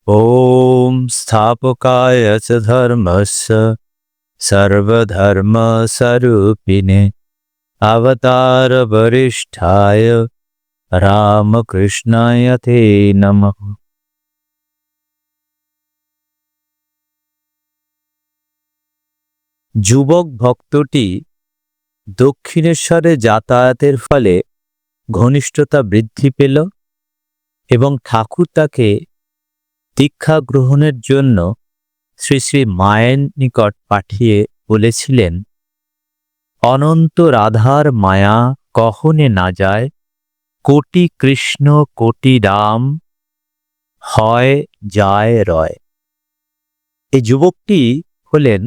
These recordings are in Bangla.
ॐ स्थापकाय च धर्मस्य सर्वधर्मस्वरूपिणे अवतारवरिष्ठाय রামকৃষ্ণায় তে নমঃ। যুবক ভক্তটি দক্ষিণেশ্বরে যাতায়াতের ফলে ঘনিষ্ঠতা বৃদ্ধি পেল এবং ঠাকুর তাকে দীক্ষা গ্রহণের জন্য শ্রী শ্রী মায়ের নিকট পাঠিয়ে বলেছিলেন, অনন্ত রাধার মায়া কহনে না যায়, কোটি কৃষ্ণ কোটি রাম হয় যায় রয়। এই যুবকটি হলেন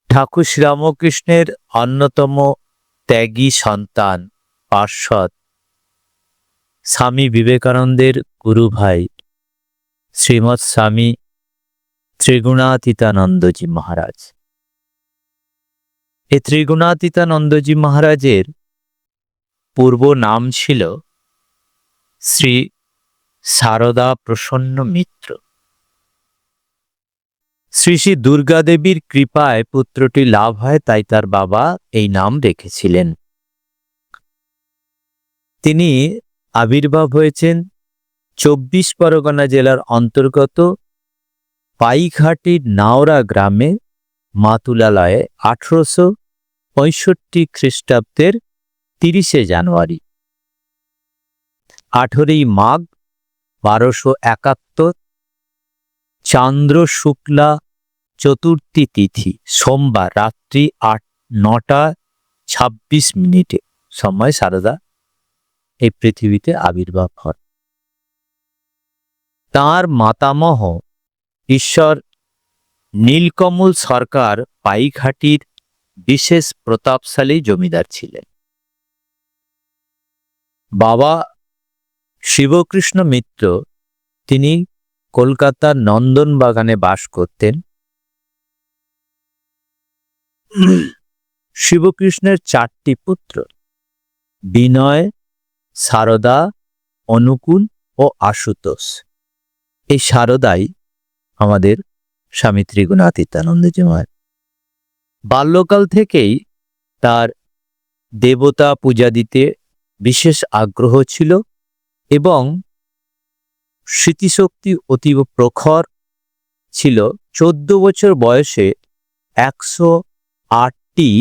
ঠাকুর শ্রীরামকৃষ্ণের অন্যতম ত্যাগী সন্তান, পার্ষদ, স্বামী বিবেকানন্দের গুরু ভাই শ্রীমৎ স্বামী ত্রিগুণাতীতানন্দজি মহারাজ। এই ত্রিগুণাতীতানন্দজি মহারাজের পূর্ব নাম ছিল শ্রী সারদা প্রসন্ন মিত্র। শ্রী শ্রী দুর্গা দেবীর কৃপায় পুত্রটি লাভ হয়, তাই তার বাবা এই নাম রেখেছিলেন। তিনি আবির্ভাব হয়েছেন ২৪ পরগনা জেলার অন্তর্গত পাইঘাটির নাওরা গ্রামে মাতুলালয়ে ১৮৬৫ খ্রিস্টাব্দের ৩০শে জানুয়ারি। ১৮ই মাঘ ১২৭১ চান্দ্র শুক্লা চতুর্থী তিথি সোমবার রাত্রি ৯:২৬ সময় সারদা এই পৃথিবীতে আবির্ভাব হন। তাঁর মাতামহ ঈশ্বর নীলকমল সরকার পাইঘাটির বিশেষ প্রতাপশালী জমিদার ছিলেন। বাবা শিবকৃষ্ণ মিত্র তিনি কলকাতার নন্দনবাগানে বাস করতেন। শিবকৃষ্ণের ৪টি পুত্র, বিনয়, সারদা, অনুকূল ও আশুতোষ। এই সারদাই আমাদের স্বামী ত্রিগুণাতীতানন্দজি মহারাজ। বাল্যকাল থেকেই তার দেবতা পূজা দিতে বিশেষ আগ্রহ ছিল এবং স্মৃতিশক্তি অতীব প্রখর ছিল। ১৪ বছর বয়সে ১০৮টি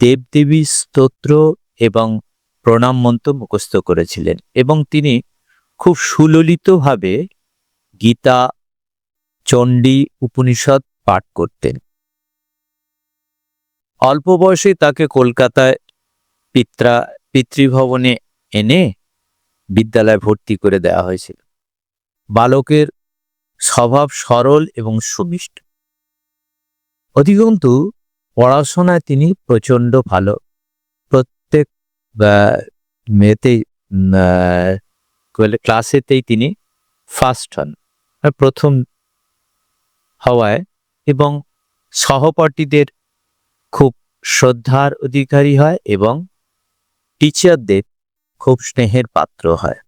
দেবদেবী স্তোত্র এবং প্রণাম মন্ত্র মুখস্থ করেছিলেন এবং তিনি খুব সুললিতভাবে গীতা, চণ্ডী, উপনিষদ পাঠ করতেন। অল্প বয়সে তাকে কলকাতায় পিতৃভবনে এনে বিদ্যালয়ে ভর্তি করে দেওয়া হয়েছিল। বালকের স্বভাব সরল এবং সুমিষ্ট। অধিকন্তু পড়াশোনায় তিনি প্রচণ্ড ভালো। প্রত্যেক মেয়েতেই ক্লাসেতেই তিনি ফার্স্ট হন, প্রথম হওয়ায়, এবং সহপাঠীদের খুব শ্রদ্ধার অধিকারী হয় এবং টিচারদের খুব স্নেহের পাত্র হয়।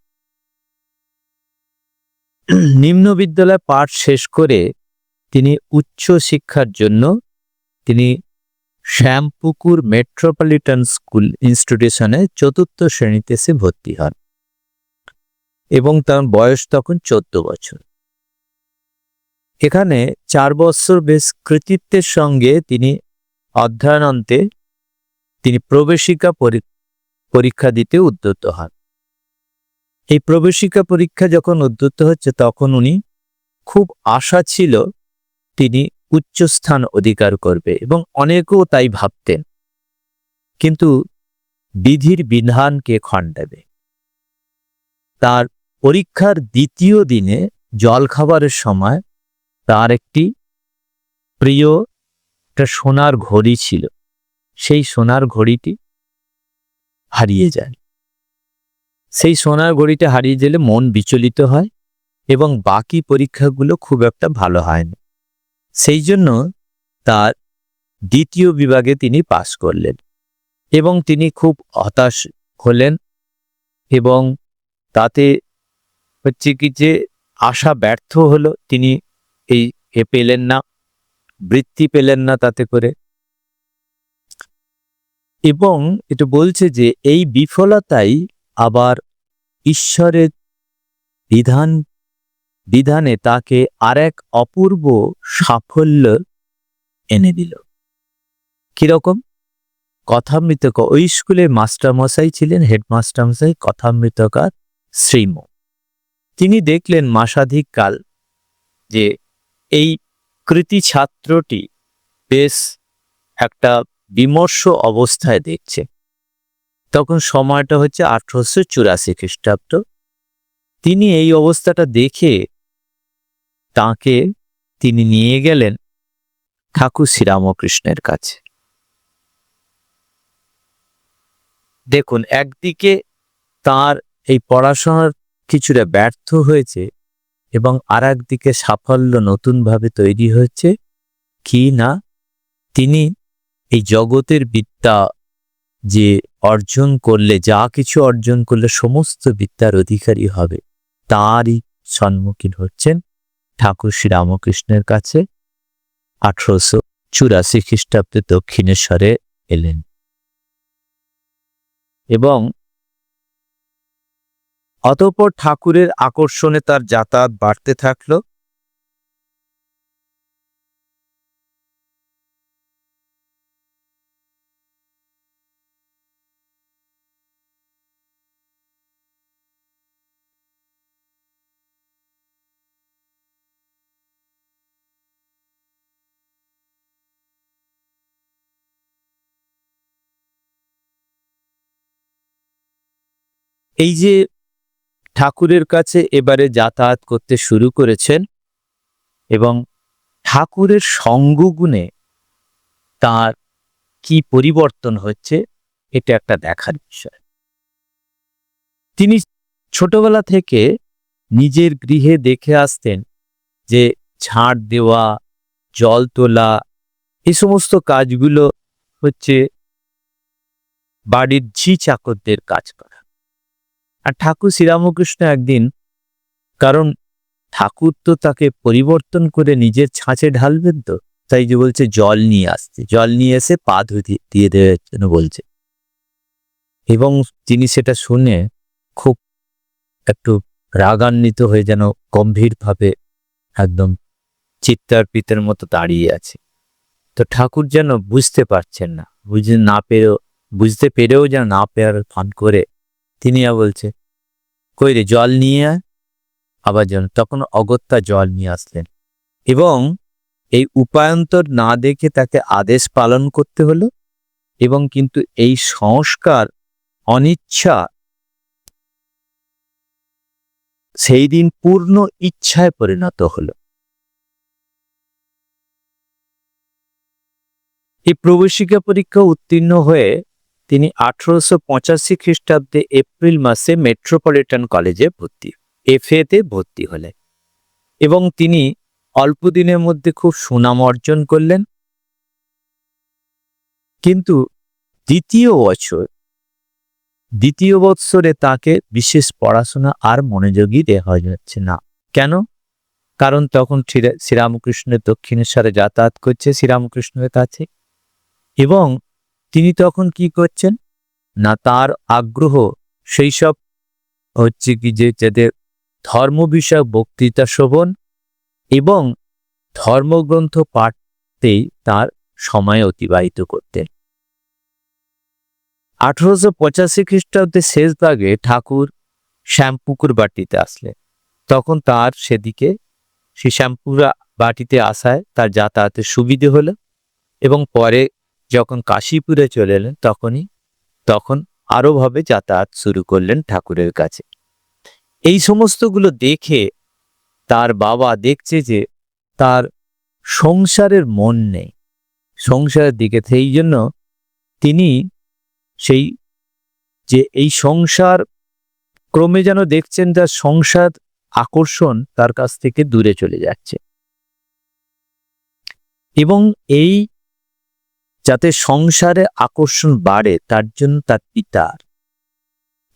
নিম্ন বিদ্যালয় পাঠ শেষ করে তিনি উচ্চ শিক্ষার জন্য তিনি শ্যামপুকুর মেট্রোপলিটন স্কুল ইনস্টিটিউশনে ৪র্থ শ্রেণীতে এসে ভর্তি হন এবং তার বয়স তখন ১৪ বছর। এখানে ৪ বছর বেশ কৃতিত্বের সঙ্গে তিনি অধ্যয়নান্তে তিনি প্রবেশিকা পরীক্ষা দিতে উদ্যত হন। এই প্রবেশিকা পরীক্ষা যখন উদ্যত হচ্ছে তখন উনি খুব আশা ছিল তিনি উচ্চস্থান অধিকার করবে এবং অনেকেও তাই ভাবতেন, কিন্তু বিধির বিধানকে খণ্ডাবে। তার পরীক্ষার দ্বিতীয় দিনে জলখাবারের সময় তার একটি প্রিয় একটা সোনার ঘড়ি ছিল, সেই সোনার ঘড়িটি হারিয়ে যায়। সেই সোনার ঘড়িটা হারিয়ে গেলে মন বিচলিত হয় এবং বাকি পরীক্ষাগুলো খুব একটা ভালো হয় না। সেই জন্য তার দ্বিতীয় বিভাগে তিনি পাস করলেন এবং তিনি খুব হতাশ হলেন এবং তাতে হচ্ছে কি যে আশা ব্যর্থ হলো, তিনি এই পেলেন না, বৃত্তি পেলেন না তাতে করে। এবং এটা বলছে যে এই বিফলতাই আবার ঈশ্বরের বিধানে তাকে আরেক অপূর্ব সাফল্য এনে দিল। কিরকম? কথামৃতক, ওই স্কুলে মাস্টারমশাই ছিলেন, হেডমাস্টারমশাই কথামৃতকার শ্রীম। তিনি দেখলেন মাসাধিক কাল যে এই কৃতি ছাত্রটি বেশ একটা বিমর্ষ অবস্থায় দেখছে। তখন সময়টা হচ্ছে 1884 খ্রিস্টাব্দ। তিনি এই অবস্থাটা দেখে তাকে তিনি নিয়ে গেলেন ঠাকুর শ্রীরামকৃষ্ণের কাছে। দেখুন, একদিকে তার এই পড়াশোনার কিছুটা ব্যর্থ হয়েছে এবং আর একদিকে সাফল্য নতুনভাবে তৈরি হয়েছে কি না, তিনি এই জগতের বিদ্যা যে অর্জন করলে, যা কিছু অর্জন করলে সমস্ত বিদ্যার অধিকারী হবে, তারই সম্মুখীন হচ্ছেন ঠাকুর শ্রীরামকৃষ্ণের কাছে। 1884 খ্রিস্টাব্দে দক্ষিণেশ্বরে এলেন এবং অতঃপর ঠাকুরের আকর্ষণে তার যাতায়াত বাড়তে থাকলো। এই যে ঠাকুরের কাছে এবারে যাতায়াত করতে শুরু করেছেন এবং ঠাকুরের সঙ্গগুণে তার কি পরিবর্তন হচ্ছে, এটা একটা দেখার বিষয়। তিনি ছোটবেলা থেকে নিজের গৃহে দেখে আসতেন যে ঝাড় দেওয়া, জল তোলা, এই সমস্ত কাজগুলো হচ্ছে বাড়ির ঝি চাকরদের কাজ করা। আর ঠাকুর শ্রীরামকৃষ্ণ একদিন, কারণ ঠাকুর তো তাকে পরিবর্তন করে নিজের ছাঁচে ঢালবেন, তো তাই যে বলছে জল নিয়ে আসতে, জল নিয়ে এসে পা দিয়ে দেওয়ার জন্য বলছে। এবং তিনি সেটা শুনে খুব একটু রাগান্বিত হয়ে যেন গম্ভীরভাবে একদম চিত্তার্পিতের মতো দাঁড়িয়ে আছে। তো ঠাকুর যেন বুঝতে পারছেন না, বুঝতে পেরেও যেন না পেয়ার ফান করে তিনি বলছে, কই রে, জল নিয়ে আয়। আবার যেন তখন অগত্যা জল নিয়ে আসলেন এবং এই উপায়ন্তর না দেখে তাকে আদেশ পালন করতে হলো। এবং কিন্তু এই সংস্কার অনিচ্ছা সেই দিন পূর্ণ ইচ্ছায় পরিণত হলো। এই প্রবেশিকা পরীক্ষা উত্তীর্ণ হয়ে তিনি 1885 খ্রিস্টাব্দে এপ্রিল মাসে মেট্রোপলিটন কলেজে এফএতে ভর্তি হলেন এবং তিনি অল্প দিনের মধ্যে খুব সুনাম অর্জন করলেন। কিন্তু দ্বিতীয় বৎসরে তাকে বিশেষ পড়াশোনা আর মনোযোগী দেওয়া যাচ্ছে না। কেন? কারণ তখন শ্রীরামকৃষ্ণের দক্ষিণেশ্বরে যাতায়াত করছে শ্রীরামকৃষ্ণের কাছে এবং তিনি তখন কি করছেন না, তার আগ্রহ সেই সব হচ্ছে কি যে যাদের ধর্ম বিষয়ক বক্তৃতা শ্রবণ এবং ধর্মগ্রন্থ পাঠতেই তার সময় অতিবাহিত করতেন। 1885 খ্রিস্টাব্দের শেষ ভাগে ঠাকুর শ্যামপুকুর বাটিতে আসলেন। তখন তার সেদিকে সে শ্যামপুকুর বাটিতে আসায় তার যাতায়াতের সুবিধে হলো এবং পরে যখন কাশীপুরে চলে এলেন তখন আরো ভাবে যাতায়াত শুরু করলেন ঠাকুরের কাছে। এই সমস্তগুলো দেখে তার বাবা দেখছে যে তার সংসারের মন নেই, সংসারের দিকে। সেই জন্য তিনি এই সংসার ক্রমে যেন দেখছেন তার সংসার আকর্ষণ তার কাছ থেকে দূরে চলে যাচ্ছে এবং এই যাতে সংসারে আকর্ষণ বাড়ে তার জন্য তার পিতার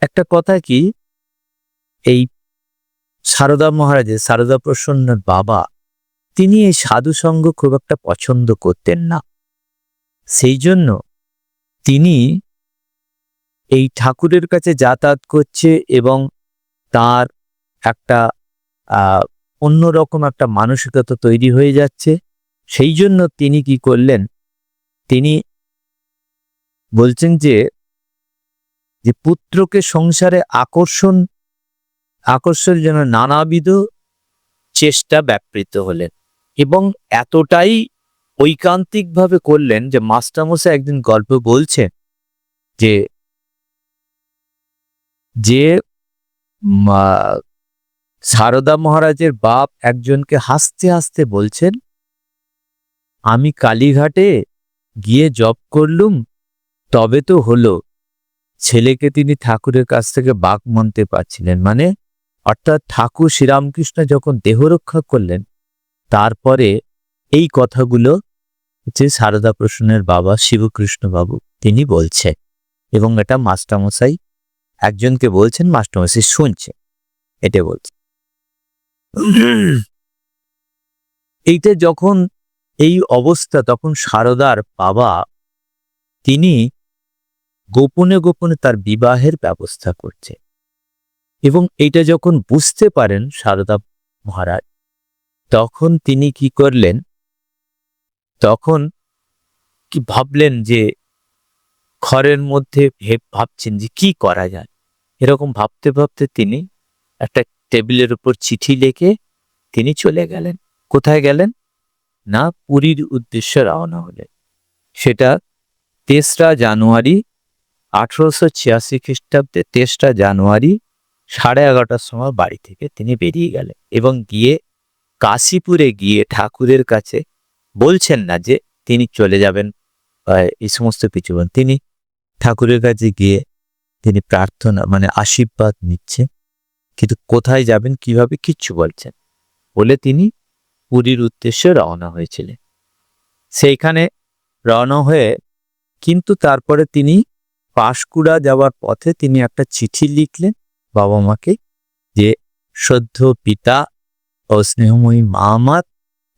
একটা কথা কি, এই সারদা প্রসন্নের বাবা, তিনি এই সাধুসঙ্গ খুব একটা পছন্দ করতেন না। সেই জন্য তিনি এই ঠাকুরের কাছে যাতায়াত করছে এবং তার একটা অন্যরকম একটা মানসিকতা তৈরি হয়ে যাচ্ছে। সেই জন্য তিনি কি করলেন, তিনি বলছেন যে পুত্রকে সংসারে আকর্ষণের জন্য নানাবিধ চেষ্টা ব্যাপৃত হলেন এবং এতটাই ঐকান্তিকভাবে করলেন যে মাস্টারমশাই একদিন গল্প বলছেন যে সারদা মহারাজের বাপ একজনকে হাসতে হাসতে বলছেন, আমি কালীঘাটে গিয়ে জপ করলুম, তবে তো হলো। ছেলেকে তিনি ঠাকুরের কাছ থেকে বাক মানতে পারছিলেন, মানে অর্থাৎ ঠাকুর শ্রীরামকৃষ্ণ যখন দেহ রক্ষা করলেন, তারপরে এই কথাগুলো যে সারদা প্রসন্নের বাবা শিবকৃষ্ণ বাবু তিনি বলছেন এবং এটা মাস্টারমশাই একজনকে বলছেন, মাস্টারমশাই শুনছে, এটা বলছে। এইটা যখন এই অবস্থা, তখন সারদার বাবা তিনি গোপনে গোপনে তার বিবাহের ব্যবস্থা করছে এবং এইটা যখন বুঝতে পারেন সারদা মহারাজ, তখন তিনি কি করলেন, তখন কি ভাবলেন যে ঘরের মধ্যে ভাবছেন যে কি করা যায়। এরকম ভাবতে ভাবতে তিনি একটা টেবিলের উপর চিঠি লিখে তিনি চলে গেলেন। কোথায় গেলেন না, পুরীর উদ্দেশ্যে রওনা হলেন। সেটা ৩রা জানুয়ারি 1886 খ্রিস্টাব্দে ৩রা জানুয়ারি 11:30টার সময় বাড়ি থেকে তিনি বেরিয়ে গেলেন এবং গিয়ে কাশীপুরে গিয়ে ঠাকুরের কাছে বলছেন না যে তিনি চলে যাবেন এই সমস্ত কিছু, তিনি ঠাকুরের কাছে গিয়ে তিনি প্রার্থনা মানে আশীর্বাদ নিচ্ছে, কিন্তু কোথায় যাবেন কিভাবে কিচ্ছু বলছেন বলে তিনি পুরীর উদ্দেশ্যে রওনা হয়েছিলেন। সেইখানে রওনা হয়ে কিন্তু তারপরে তিনি পাঁশকুড়া যাওয়ার পথে তিনি একটা চিঠি লিখলেন বাবা মাকে, যে শ্রদ্ধ পিতা ও স্নেহময়ী মা আমার,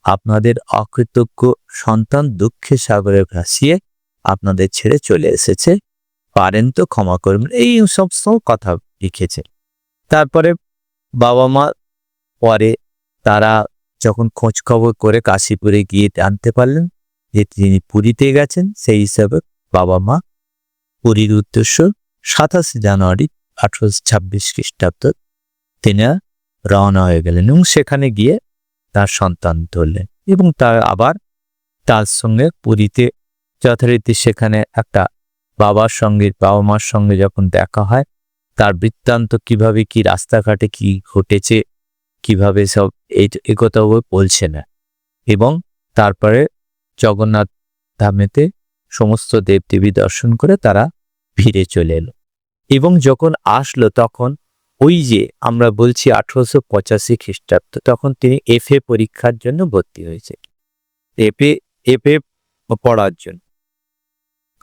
আপনাদের অকৃতজ্ঞ সন্তান দুঃখে সাগরে ভাসিয়ে আপনাদের ছেড়ে চলে এসেছে, পারেন তো ক্ষমা করবেন, এই সব কথা লিখেছে। তারপরে বাবা মা পরে তারা যখন খোঁজ খবর করে কাশীপুরে গিয়ে জানতে পারলেন যে তিনি পুরীতে গেছেন, সেই হিসাবে বাবা মা পুরীর উদ্দেশ্য 27 জানুয়ারি 1826 খ্রিস্টাব্দ তিনি রওনা হয়ে গেলেন এবং সেখানে গিয়ে তার সন্তান ধরলেন এবং তার আবার তার সঙ্গে পুরীতে যথারীতি সেখানে একটা বাবা মার সঙ্গে যখন দেখা হয়, তার বৃত্তান্ত কিভাবে কি রাস্তাঘাটে কি ঘটেছে কিভাবে সব এই কথা বলছে না এবং তারপরে জগন্নাথ ধামেতে সমস্ত দেবদেবী দর্শন করে তারা ফিরে চলে এলো এবং যখন আসলো তখন ওই যে আমরা বলছি 1885 খ্রিস্টাব্দ, তখন তিনি FA পরীক্ষার জন্য ভর্তি হয়েছে, FA পড়ার জন্য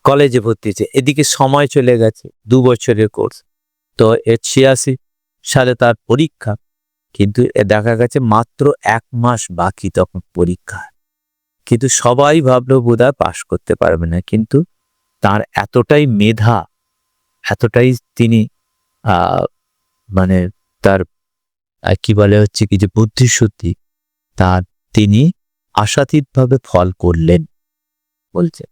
কলেজে ভর্তি হয়েছে। এদিকে সময় চলে গেছে, 2 বছরের কোর্স, তো 86 সালে তার পরীক্ষা, কিন্তু দেখা গেছে মাত্র 1 মাস বাকি তখন পরীক্ষা, কিন্তু সবাই ভাবলো বোধহয় পাশ করতে পারবে না, কিন্তু তার এতটাই মেধা, এতটাই তিনি মানে তার কি বলে হচ্ছে কি যে বুদ্ধিশুদ্ধি, তার তিনি আশাতীতভাবে ফল করলেন বলছে।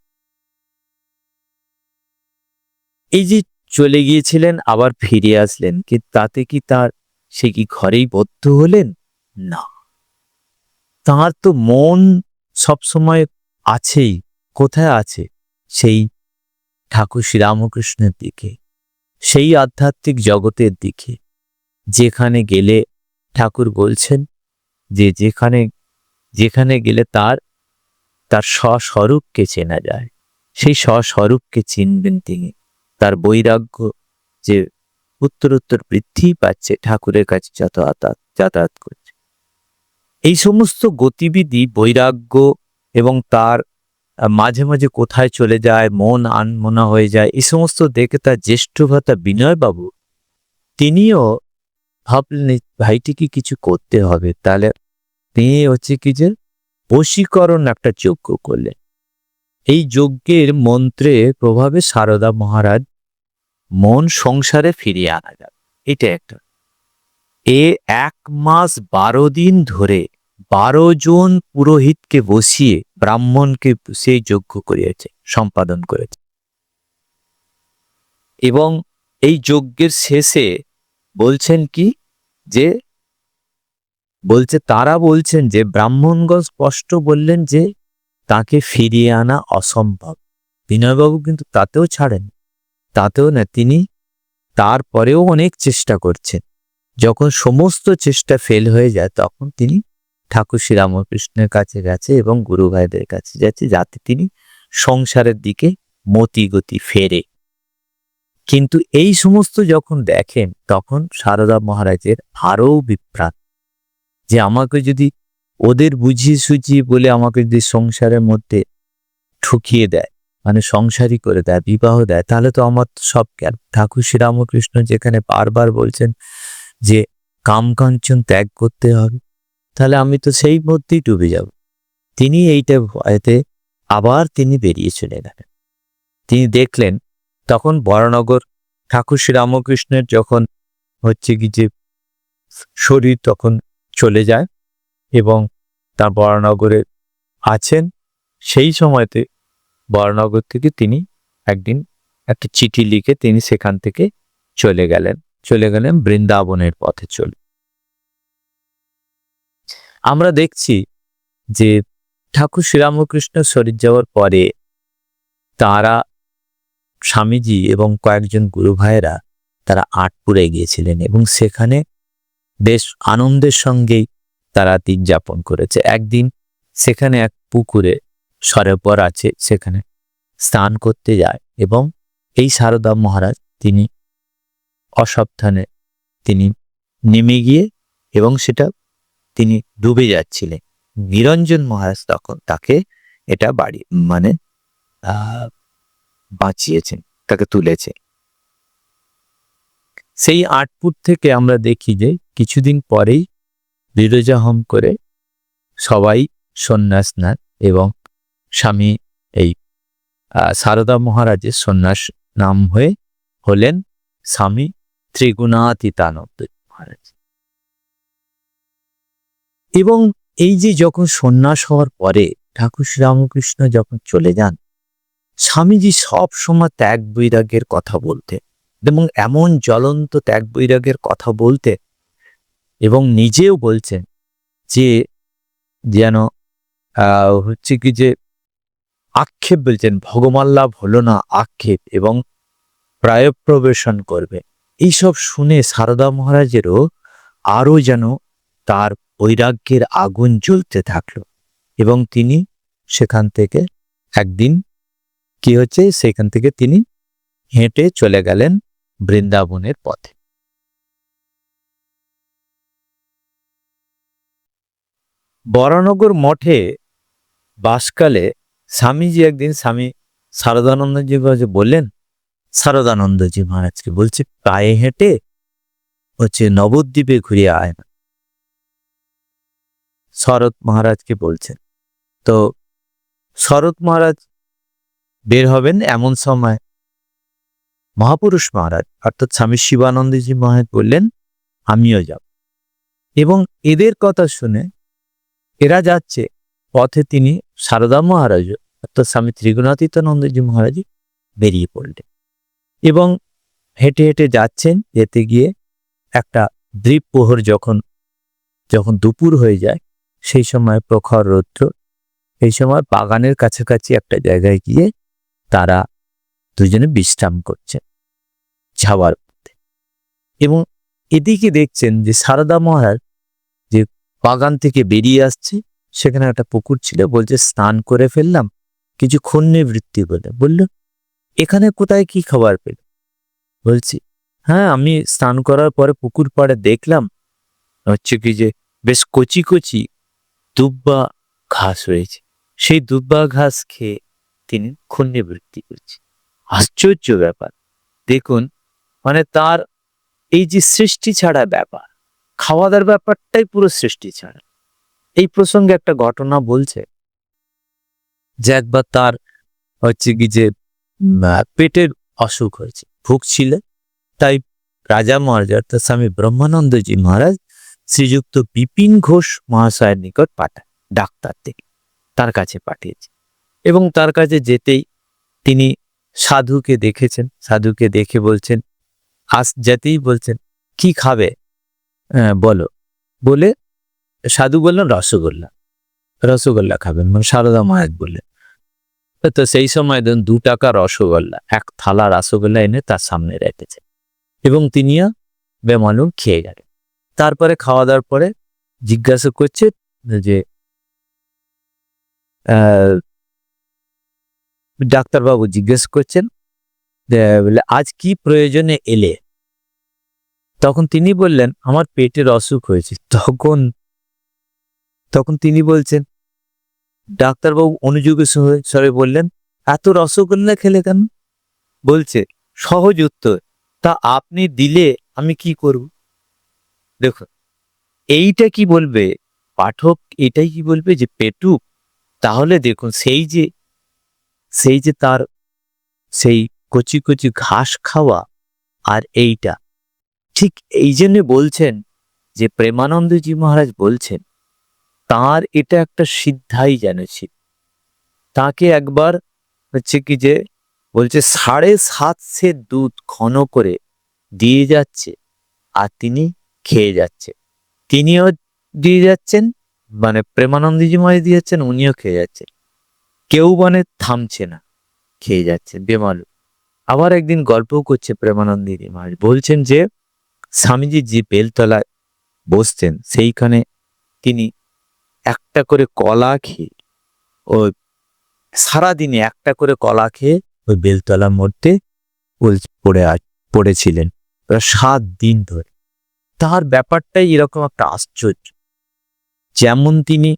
এই যে চলে গিয়েছিলেন আবার ফিরে আসলেন, কি তাতে কি তার সে কি ঘরেই বদ্ধ হলেন? না, তার তো মন সবসময় আছেই। কোথায় আছে? সেই ঠাকুর শ্রীরামকৃষ্ণের দিকে, সেই আধ্যাত্মিক জগতের দিকে, যেখানে গেলে ঠাকুর বলছেন যে যেখানে গেলে তার স্বস্বরূপকে চেনা যায়, সেই স্বস্বরূপকে চিনবেন তিনি। তার বৈরাগ্য যে উত্তরোত্তর বৃদ্ধি পাচ্ছে ঠাকুরের কাছে যাতায়াত করছে, এই সমস্ত গতিবিধি বৈরাগ্য এবং তার মাঝে মাঝে কোথায় চলে যায়, মন আনমনা হয়ে যায়, এই সমস্ত দেখে তার জ্যেষ্ঠ ভ্রাতা বিনয়বাবু তিনিও ভাবলেন এই ভাইটিকে কিছু করতে হবে। তাহলে তিনি হচ্ছে কি যে বশীকরণ একটা যজ্ঞ করলেন। এই যজ্ঞের মন্ত্রের প্রভাবে সারদা মহারাজ মন সংসারে ফিরিয়ে আনা যাবে, এটা একটা। 1 মাস 12 দিন ধরে 12 জন পুরোহিতকে বসিয়ে ব্রাহ্মণকে সেই যজ্ঞ করিয়েছে, সম্পাদন করেছে। এবং এই যজ্ঞের শেষে বলছেন কি যে তারা বলছেন যে ব্রাহ্মণগণ স্পষ্ট বললেন যে তাকে ফিরিয়ে আনা অসম্ভব। বিনয়বাবু কিন্তু তাতেও ছাড়েন, তাতেও না, তিনি তারপরেও অনেক চেষ্টা করছেন। যখন সমস্ত চেষ্টা ফেল হয়ে যায় তখন তিনি ঠাকুর শ্রীরামকৃষ্ণের কাছে গেছে এবং গুরু ভাইদের কাছে যাচ্ছে, যাতে তিনি সংসারের দিকে মতিগতি ফেরে। কিন্তু এই সমস্ত যখন দেখেন তখন সারদা মহারাজের আরও বিভ্রাট, যে আমাকে যদি ওদের বুঝিয়ে সুঝিয়ে বলে আমাকে যদি সংসারের মধ্যে ঠুকিয়ে দেয়, মানে সংসারী করে দেয়, বিবাহ দেয়, তাহলে তো আমার সব জ্ঞান। ঠাকুর শ্রীরামকৃষ্ণ যেখানে বারবার বলছেন যে কামকাঞ্চন ত্যাগ করতে হবে, তাহলে আমি তো সেই মধ্যেই ডুবে যাব। তিনি এইটা ভয়তে আবার তিনি বেরিয়ে চলে গেলেন। তিনি দেখলেন তখন বরানগর ঠাকুর শ্রীরামকৃষ্ণের যখন হচ্ছে কি যে শরীর তখন চলে যায় এবং তার বরানগরে আছেন, সেই সময়তে বরানগর থেকে তিনি একদিন একটা চিঠি লিখে তিনি সেখান থেকে চলে গেলেন বৃন্দাবনের পথে চলে। আমরা দেখছি যে ঠাকুর শ্রীরামকৃষ্ণ শরীর যাওয়ার পরে তারা স্বামীজি এবং কয়েকজন গুরু ভাইয়েরা তারা আটপুরে গিয়েছিলেন এবং সেখানে বেশ আনন্দের সঙ্গেই তারা দিন যাপন করেছে। একদিন সেখানে এক পুকুরে সরোবর আছে, সেখানে স্নান করতে যায় এবং এই সারদা মহারাজ তিনি অসাবধানে তিনি নেমে গিয়ে এবং সেটা তিনি ডুবে যাচ্ছিলেন। নিরঞ্জন মহারাজ তখন তাকে এটা বাঁচিয়েছেন, তাকে তুলেছে। সেই আটপুর থেকে আমরা দেখি যে কিছুদিন পরেই বিরজা হোম করে সবাই সন্ন্যাস নেন এবং স্বামী এই সারদা মহারাজের সন্ন্যাস নাম হলেন স্বামী ত্রিগুণাতীতানন্দ মহারাজ। এবং এই যে যখন সন্ন্যাস হওয়ার পরে ঠাকুর শ্রীরামকৃষ্ণ যখন চলে যান, স্বামীজি সব সময় ত্যাগ বৈরাগ্যের কথা বলতেন এবং এমন জ্বলন্ত ত্যাগ বৈরাগ্যের কথা বলতে এবং নিজেও বলছেন যে যেন হচ্ছে কি যে আক্ষেপ, বলছেন ভগবান লাভ হলো না আক্ষেপ, এবং প্রায়প্রবেশন করবে। এইসব শুনে সারদা মহারাজেরও আরো যেন তার বৈরাগ্যের আগুন জ্বলতে থাকলো এবং তিনি সেখান থেকে একদিন কি হচ্ছে, সেখান থেকে তিনি হেঁটে চলে গেলেন বৃন্দাবনের পথে। বরানগর মঠে বাসকালে স্বামীজি একদিন স্বামী শারদানন্দজি বললেন, শারদানন্দজি মহারাজকে বলছে পায়ে হেঁটে হচ্ছে নবদ্বীপে ঘুরিয়ে আয় না। শরৎ মহারাজকে বলছেন। তো শরৎ মহারাজ বের হবেন, এমন সময় মহাপুরুষ মহারাজ অর্থাৎ স্বামী শিবানন্দজি মহারাজ বললেন আমিও যাব। এবং এদের কথা শুনে এরা যাচ্ছে পথে তিনি সারদা মহারাজ অর্থাৎ স্বামী ত্রিগুণাতীতানন্দজি মহারাজ বেরিয়ে পড়লেন এবং হেঁটে হেঁটে যাচ্ছেন। যেতে গিয়ে একটা দ্বীপ প্রহর যখন দুপুর হয়ে যায়, সেই সময় প্রখর রৌদ্র, এই সময় বাগানের কাছাকাছি একটা জায়গায় গিয়ে তারা দুজনে বিশ্রাম করছেন যাওয়ার পথে। এবং এদিকে দেখছেন যে সারদা মহারাজ যে বাগান থেকে বেরিয়ে আসছে, সেখানে একটা পুকুর ছিল, বলছে স্নান করে ফেললাম, কিছুক্ষণ নিবৃত্তি বলল এখানে কোথায় কি খাবার পেল? বলছি হ্যাঁ, আমি স্নান করার পরে পুকুর পাড়ে দেখলাম হচ্ছে কি যে বেশ কচি কচি দুব্বা ঘাস রয়েছে, সেই দুব্বা ঘাস খেয়ে তিনি ক্ষুণ্ণবৃত্তি করছে। আশ্চর্য ব্যাপার দেখুন, মানে তার এই যে সৃষ্টি ছাড়া ব্যাপার, খাওয়া দাওয়ার ব্যাপারটাই পুরো সৃষ্টি ছাড়া। এই প্রসঙ্গে একটা ঘটনা বলছে যে একবার তার হচ্ছে কি যে পেটের অসুখ হয়েছে, ভুগছিলেন। তাই রাজা মহারাজ অর্থাৎ স্বামী ব্রহ্মানন্দজি মহারাজ শ্রীযুক্ত বিপিন ঘোষ মহাশয়ের নিকট পাঠায়, ডাক্তার থেকে তার কাছে পাঠিয়েছে। এবং তার কাছে যেতেই তিনি সাধুকে দেখেছেন, সাধুকে দেখে বলছেন, যেতেই বলছেন কি খাবে বলো, বলে সাধু বললেন রসগোল্লা, রসগোল্লা খাবেন, মানে সারদা মায়ের বললেন। তো সেই সময় 2 টাকা রসগোল্লা, এক থালা রসগোল্লা এনে তার সামনে রেখেছে এবং তিনিও বেমালুম খেয়ে গেলেন। তারপরে খাওয়া দাওয়ার পরে জিজ্ঞাসা করছে যে ডাক্তারবাবু জিজ্ঞেস করছেন যে আজ কি প্রয়োজনে এলে? তখন তিনি বললেন আমার পেটের অসুখ হয়েছে। তখন তিনি বলছেন, ডাক্তারবাবু অনুযোগী স্বরে বললেন, এত রসগোল্লা খেলে কেন? বলছে সহজ উত্তর, তা আপনি দিলে আমি কি করব? দেখুন এইটা কি বলবে পাঠক, এটাই কি বলবে যে পেটুক? তাহলে দেখুন সেই যে তার সেই কচি কচি ঘাস খাওয়া আর এইটা ঠিক এই জন্য বলছেন যে প্রেমানন্দজি মহারাজ বলছেন তার এটা একটা সিদ্ধাই যেন ছিল। তাকে একবার হচ্ছে কি যে বলছে 7.5 সের দুধ ঘন করে দিয়ে যাচ্ছে আর তিনি খেয়ে যাচ্ছে, তিনিও দিয়ে যাচ্ছেন, মানে প্রেমানন্দজি মহারাজ দিয়ে যাচ্ছেন, উনিও খেয়ে যাচ্ছেন, কেউ মানে থামছে না, খেয়ে যাচ্ছে বেমালু। আবার একদিন গল্প করছে প্রেমানন্দজি মহারাজ, বলছেন যে স্বামীজি যে বেলতলায় বসতেন সেইখানে তিনি একটা করে কলা খেয়ে, ও সারাদিনে একটা করে কলা খেয়ে ওই বেলতলার মধ্যে পড়েছিলেন 7 দিন ধরে। তার ব্যাপারটাই এরকম একটা আশ্চর্য, যেমন তিনি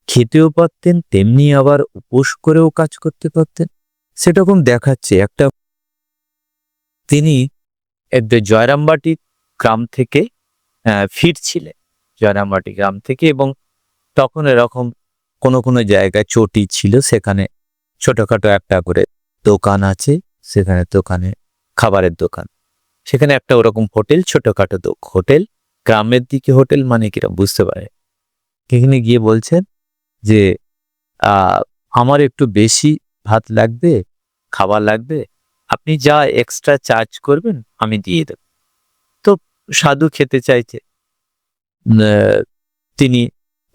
খেতেও পারতেন তেমনি আবার উপোস করেও কাজ করতে পারতেন। সেরকম দেখাচ্ছে একটা, তিনি জয়রামবাটি গ্রাম থেকে ফিরছিলেন, জয়রামবাটি গ্রাম থেকে, এবং তখন এরকম কোনো জায়গায় চটি ছিল, সেখানে ছোটখাটো একটা করে দোকান আছে, সেখানে দোকানে খাবারের দোকান, সেখানে একটা ওরকম হোটেল, ছোটখাটো হোটেল, গ্রামের দিকে হোটেল মানে কিরকম বুঝতে পারে। এখানে গিয়ে বলছেন যে আমার একটু বেশি ভাত লাগবে, খাবার লাগবে, আপনি যা এক্সট্রা চার্জ করবেন আমি দিয়ে দেব। তো সাধু খেতে চাইছে, তিনি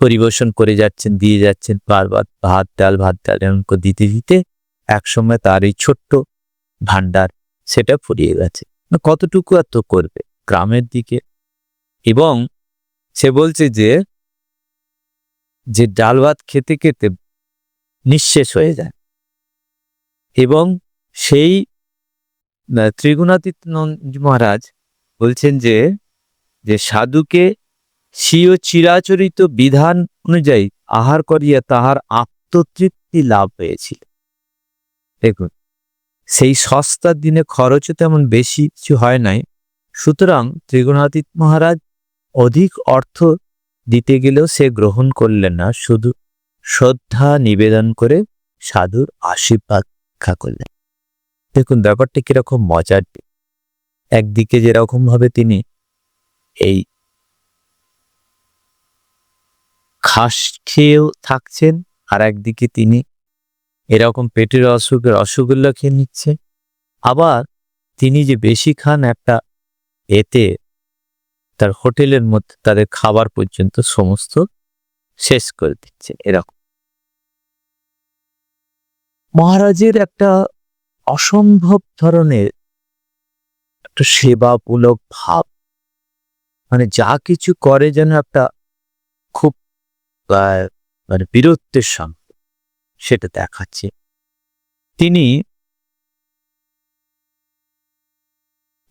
পরিবেশন করে যাচ্ছেন, দিয়ে যাচ্ছেন বারবার ভাত ডাল এমন করে দিতে দিতে একসময় তার এই ছোট্ট ভান্ডার সেটা ফুরিয়ে গেছে। কতটুকু আর তো করবে গ্রামের দিকে। এবং সে বলছে যে ডাল ভাত খেতে খেতে নিঃশেষ হয়ে যায়, এবং সেই ত্রিগুণাতীত মহারাজ বলছেন যে সাধুকে স্বীয় চিরাচরিত বিধান অনুযায়ী আহার করিয়া তাহার আত্মতৃপ্তি লাভ হয়েছিল। দেখুন সেই সস্তার দিনে খরচও তেমন বেশি কিছু হয় নাই, সুতরাং ত্রিগুণাতীত মহারাজ অধিক অর্থ দিতে গেলেও সে গ্রহণ করলেন না, শুধু শ্রদ্ধা নিবেদন করে সাধুর আশীর্বাদ রক্ষা করলেন। দেখুন ব্যাপারটা কিরকম মজার। একদিকে যেরকম ভাবে তিনি এই ঘাস খেয়েও থাকছেন, আর একদিকে তিনি এরকম পেটের অসুখে রসগোল্লা খেয়ে নিচ্ছে, আবার তিনি যে বেশি খান একটা এতে তার হোটেলের মধ্যে তাদের খাবার পর্যন্ত সমস্ত শেষ করে দিচ্ছে। এরকম মহারাজের একটা অসম্ভব ধরনের একটা সেবামূলক ভাব, মানে যা কিছু করে যেন একটা খুব মানে বীরত্বের সঙ্গে সেটা দেখাচ্ছে। তিনি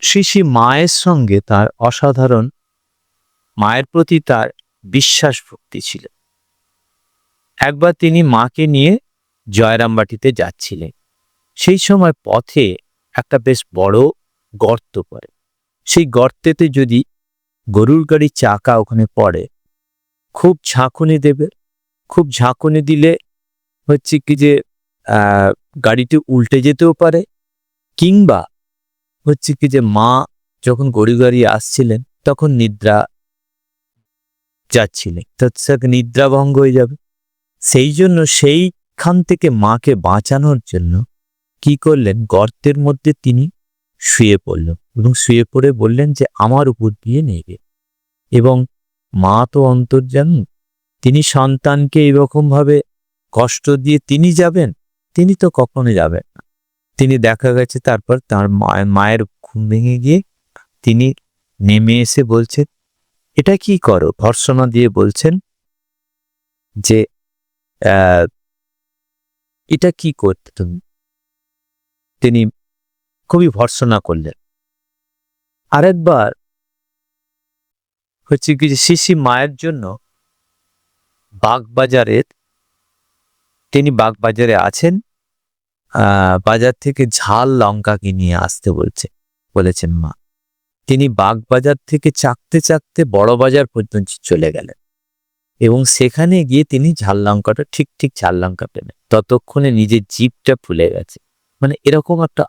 শ্রী মায়ের সঙ্গে তার অসাধারণ, মায়ের প্রতি তার বিশ্বাস ভক্তি ছিল। একবার তিনি মাকে নিয়ে জয়রামবাটিতে যাচ্ছিলেন, সেই সময় পথে একটা বেশ বড় গর্ত পড়ে। সেই গর্তেতে যদি গরুর গাড়ির চাকা ওখানে পড়ে, খুব ঝাঁকুনি দেবে, খুব ঝাঁকুনি দিলে হচ্ছে কি যে গাড়িটি উল্টে যেতেও পারে, কিংবা হচ্ছে কি যে মা যখন গরু গাড়ি আসছিলেন তখন নিদ্রা যাচ্ছিলেন, তাকে নিদ্রা ভঙ্গ হয়ে যাবে। সেই জন্য সেইখান থেকে মাকে বাঁচানোর জন্য কি করলেন, গর্তের মধ্যে তিনি শুয়ে পড়লেন এবং শুয়ে পড়ে বললেন যে আমার উপর দিয়ে নেবে। এবং মা তো অন্তর্যামী, তিনি সন্তানকে এরকম ভাবে কষ্ট দিয়ে তিনি যাবেন, তিনি তো কখনো যাবেন না। তিনি দেখা গেছে তারপর তার মায়ের ঘুম ভেঙে গিয়ে তিনি নেমে এসে বলছেন, এটা কি করো, ভর্ৎসনা দিয়ে বলছেন যে এটা কি করতে তুমি, তিনি খুবই ভর্ৎসনা করলেন। আরেকবার হচ্ছে কি যে শিশি মায়ের জন্য তিনি বাগবাজারে আছেন, বাজার থেকে ঝাল লঙ্কা কিনিয়ে আসতে বলেছেন মা। তিনি বাগবাজার থেকে চাকতে চাকতে বড় বাজার পর্যন্ত চলে গেলেন এবং সেখানে গিয়ে তিনি ঝাল লঙ্কাটা ঠিক ঝাল লঙ্কা পেলেন। ততক্ষণে নিজের জিভটা ফুলে গেছে। মানে এরকম একটা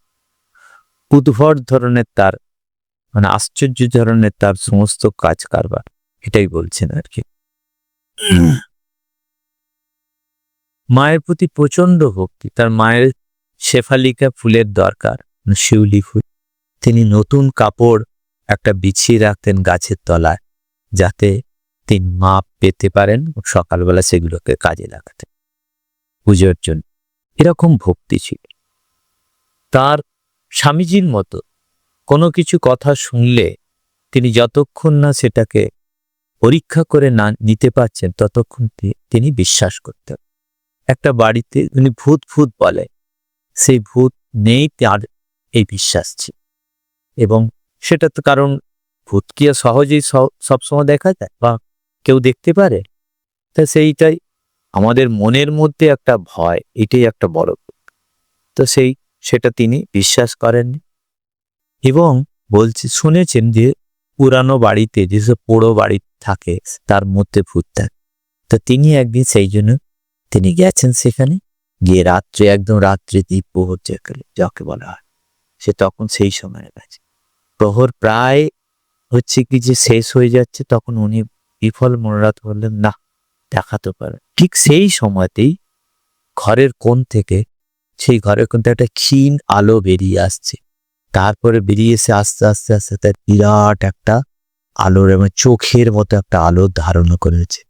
উদ্ভট ধরনের তার, মানে আশ্চর্য ধরনের তার সমস্ত কাজ কারবার, এটাই বলছেন আর কি। মায়ের প্রতি প্রচন্ড ভক্তি, তার মায়ের শেফালিকা ফুলের দরকার, শিউলি ফুল। তিনি নতুন কাপড় একটা বিছিয়ে রাখতেন গাছের তলায়, যাতে তিনি মা পেতে পারেন, সকালবেলা সেগুলোকে কাজে লাগাতেন পুজোর জন্য। এরকম ভক্তি ছিল তার। স্বামীজির মতো কোনো কিছু কথা শুনলে তিনি যতক্ষণ না সেটাকে পরীক্ষা করে না নিতে পারছেন ততক্ষণ তিনি বিশ্বাস করতেন। একটা বাড়িতে উনি ভূত বলে, সেই ভূত নেই, তার এই বিশ্বাস ছিল। এবং সেটা তো কারণ ভূত কি সহজেই সবসময় দেখা যায় বা কেউ দেখতে পারে, তা সেইটাই আমাদের মনের মধ্যে একটা ভয়, এটাই একটা বড়। তো সেটা তিনি বিশ্বাস করেননি এবং শুনেছেন যে পুরানো বাড়িতে যেসব পোড়ো বাড়ি থাকে তার মধ্যে ভূত থাকে। তো তিনি একদিন সেই জন্য তিনি গেছেন সেখানে, গিয়ে একদম রাত্রে দ্বীপ প্রহর যাকে বলা হয়, সে তখন সেই সময় গেছে, প্রহর প্রায় হচ্ছে কি যে শেষ হয়ে যাচ্ছে, তখন উনি বিফল মনোরথ বললেন না, দেখাতে পারে। ঠিক সেই সময়তেই ঘরের কোণ থেকে একটা ক্ষীণ আলো বেরিয়ে আসছে। তারপরে বেরিয়ে এসে আস্তে আস্তে আস্তে তার বিরাট একটা আলোর এবং চোখের মতো একটা আলো ধারণ করেছে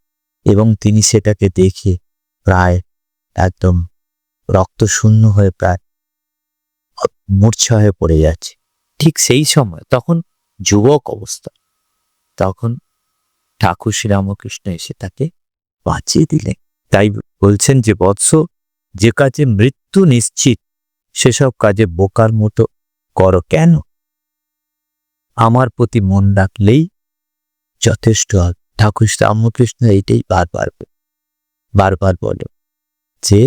এবং তিনি সেটাকে দেখে প্রায় একদম রক্ত শূন্য হয়ে প্রায় মূর্ছা হয়ে পড়ে যাচ্ছে। ঠিক সেই সময় তখন যুবক অবস্থা, তখন ঠাকুর শ্রীরামকৃষ্ণ এসে তাকে বাঁচিয়ে দিলেন। তাই বলছেন যে বৎস, যে কাজে মৃত্যু নিশ্চিত সেসব কাজে বোকার মতো করো কেন? আমার প্রতি মন রাখলেই যথেষ্ট। ঠাকুর শ্রীরামকৃষ্ণ এইটাই বারবার বলে যে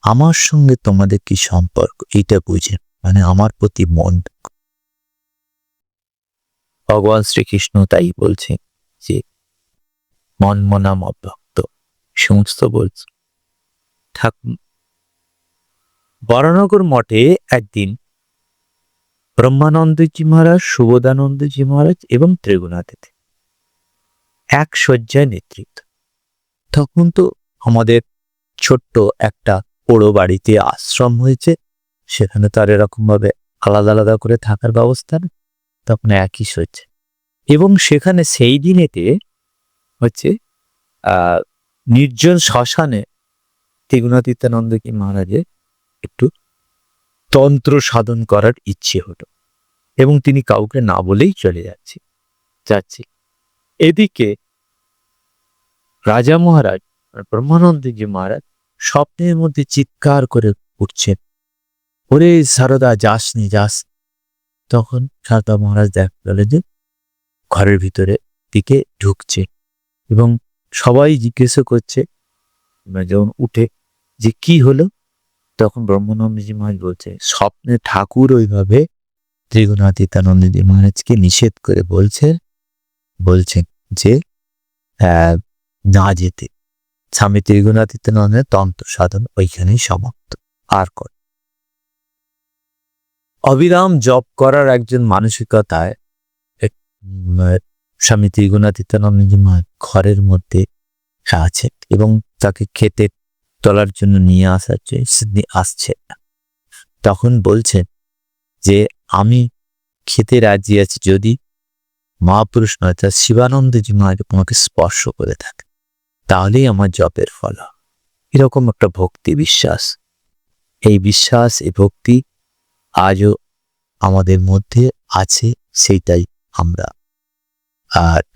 আমার সঙ্গে তোমাদের কি সম্পর্ক, এটা বুঝেন, মানে আমার প্রতি মন। ভগবান শ্রীকৃষ্ণ তাই বলছে যে মনমনা ভক্ত সমস্ত বলছে। বরানগর মঠে একদিন ব্রহ্মানন্দজি মহারাজ, সুবোধানন্দজি মহারাজ এবং ত্রিগুণাতীত এক শয্যায় নেতৃত্ব। তখন তো আমাদের ছোট্ট একটা পোড়ো বাড়িতে আশ্রম হয়েছে, সেখানে তো আর এরকম ভাবে আলাদা আলাদা করে থাকার ব্যবস্থা নেই, তখন একই শয্যা। এবং সেখানে সেই দিনেতে হচ্ছে নির্জন শ্মশানে ত্রিগুণাতীতানন্দজি মহারাজের একটু তন্ত্র সাধন করার ইচ্ছে হলো এবং তিনি কাউকে না বলেই চলে যাচ্ছি। এদিকে রাজা মহারাজ ব্রহ্মানন্দজি মহারাজ স্বপ্নের মধ্যে চিৎকার করে উঠছেন, ওরে সারদা যাসনি। তখন সারদা মহারাজ দেখা গেল যে ঘরের ভিতরে দিকে ঢুকছে এবং সবাই জিজ্ঞাসা করছে যেমন উঠে যে কি হলো। তখন ব্রহ্মানন্দজি মহারাজ বলছে স্বপ্নে ঠাকুর ওইভাবে ত্রিগুণাতীতানন্দজি মহারাজকে নিষেধ করে বলছে বলছেন যে না যেতে। স্বামী ত্রিগুণাতীতানন্দের তন্ত্র সাধন ওইখানেই সমাপ্ত। আর কর অবিরাম জপ করার একজন মানসিকতায় স্বামী ত্রিগুণাতীতানন্দ ঘরের মধ্যে আছে এবং তাকে খেতে তোলার জন্য নিয়ে আসার জন্য আসছে না। তখন বলছেন যে আমি খেতে রাজি আছি যদি মহাপুরুষ নয় তার শিবানন্দজি মহারাজ তোমাকে স্পর্শ করে থাকে, তাহলেই আমার জপের ফল। এরকম একটা ভক্তি বিশ্বাস, এই বিশ্বাস এই ভক্তি আজও আমাদের মধ্যে আছে। সেইটাই আমরা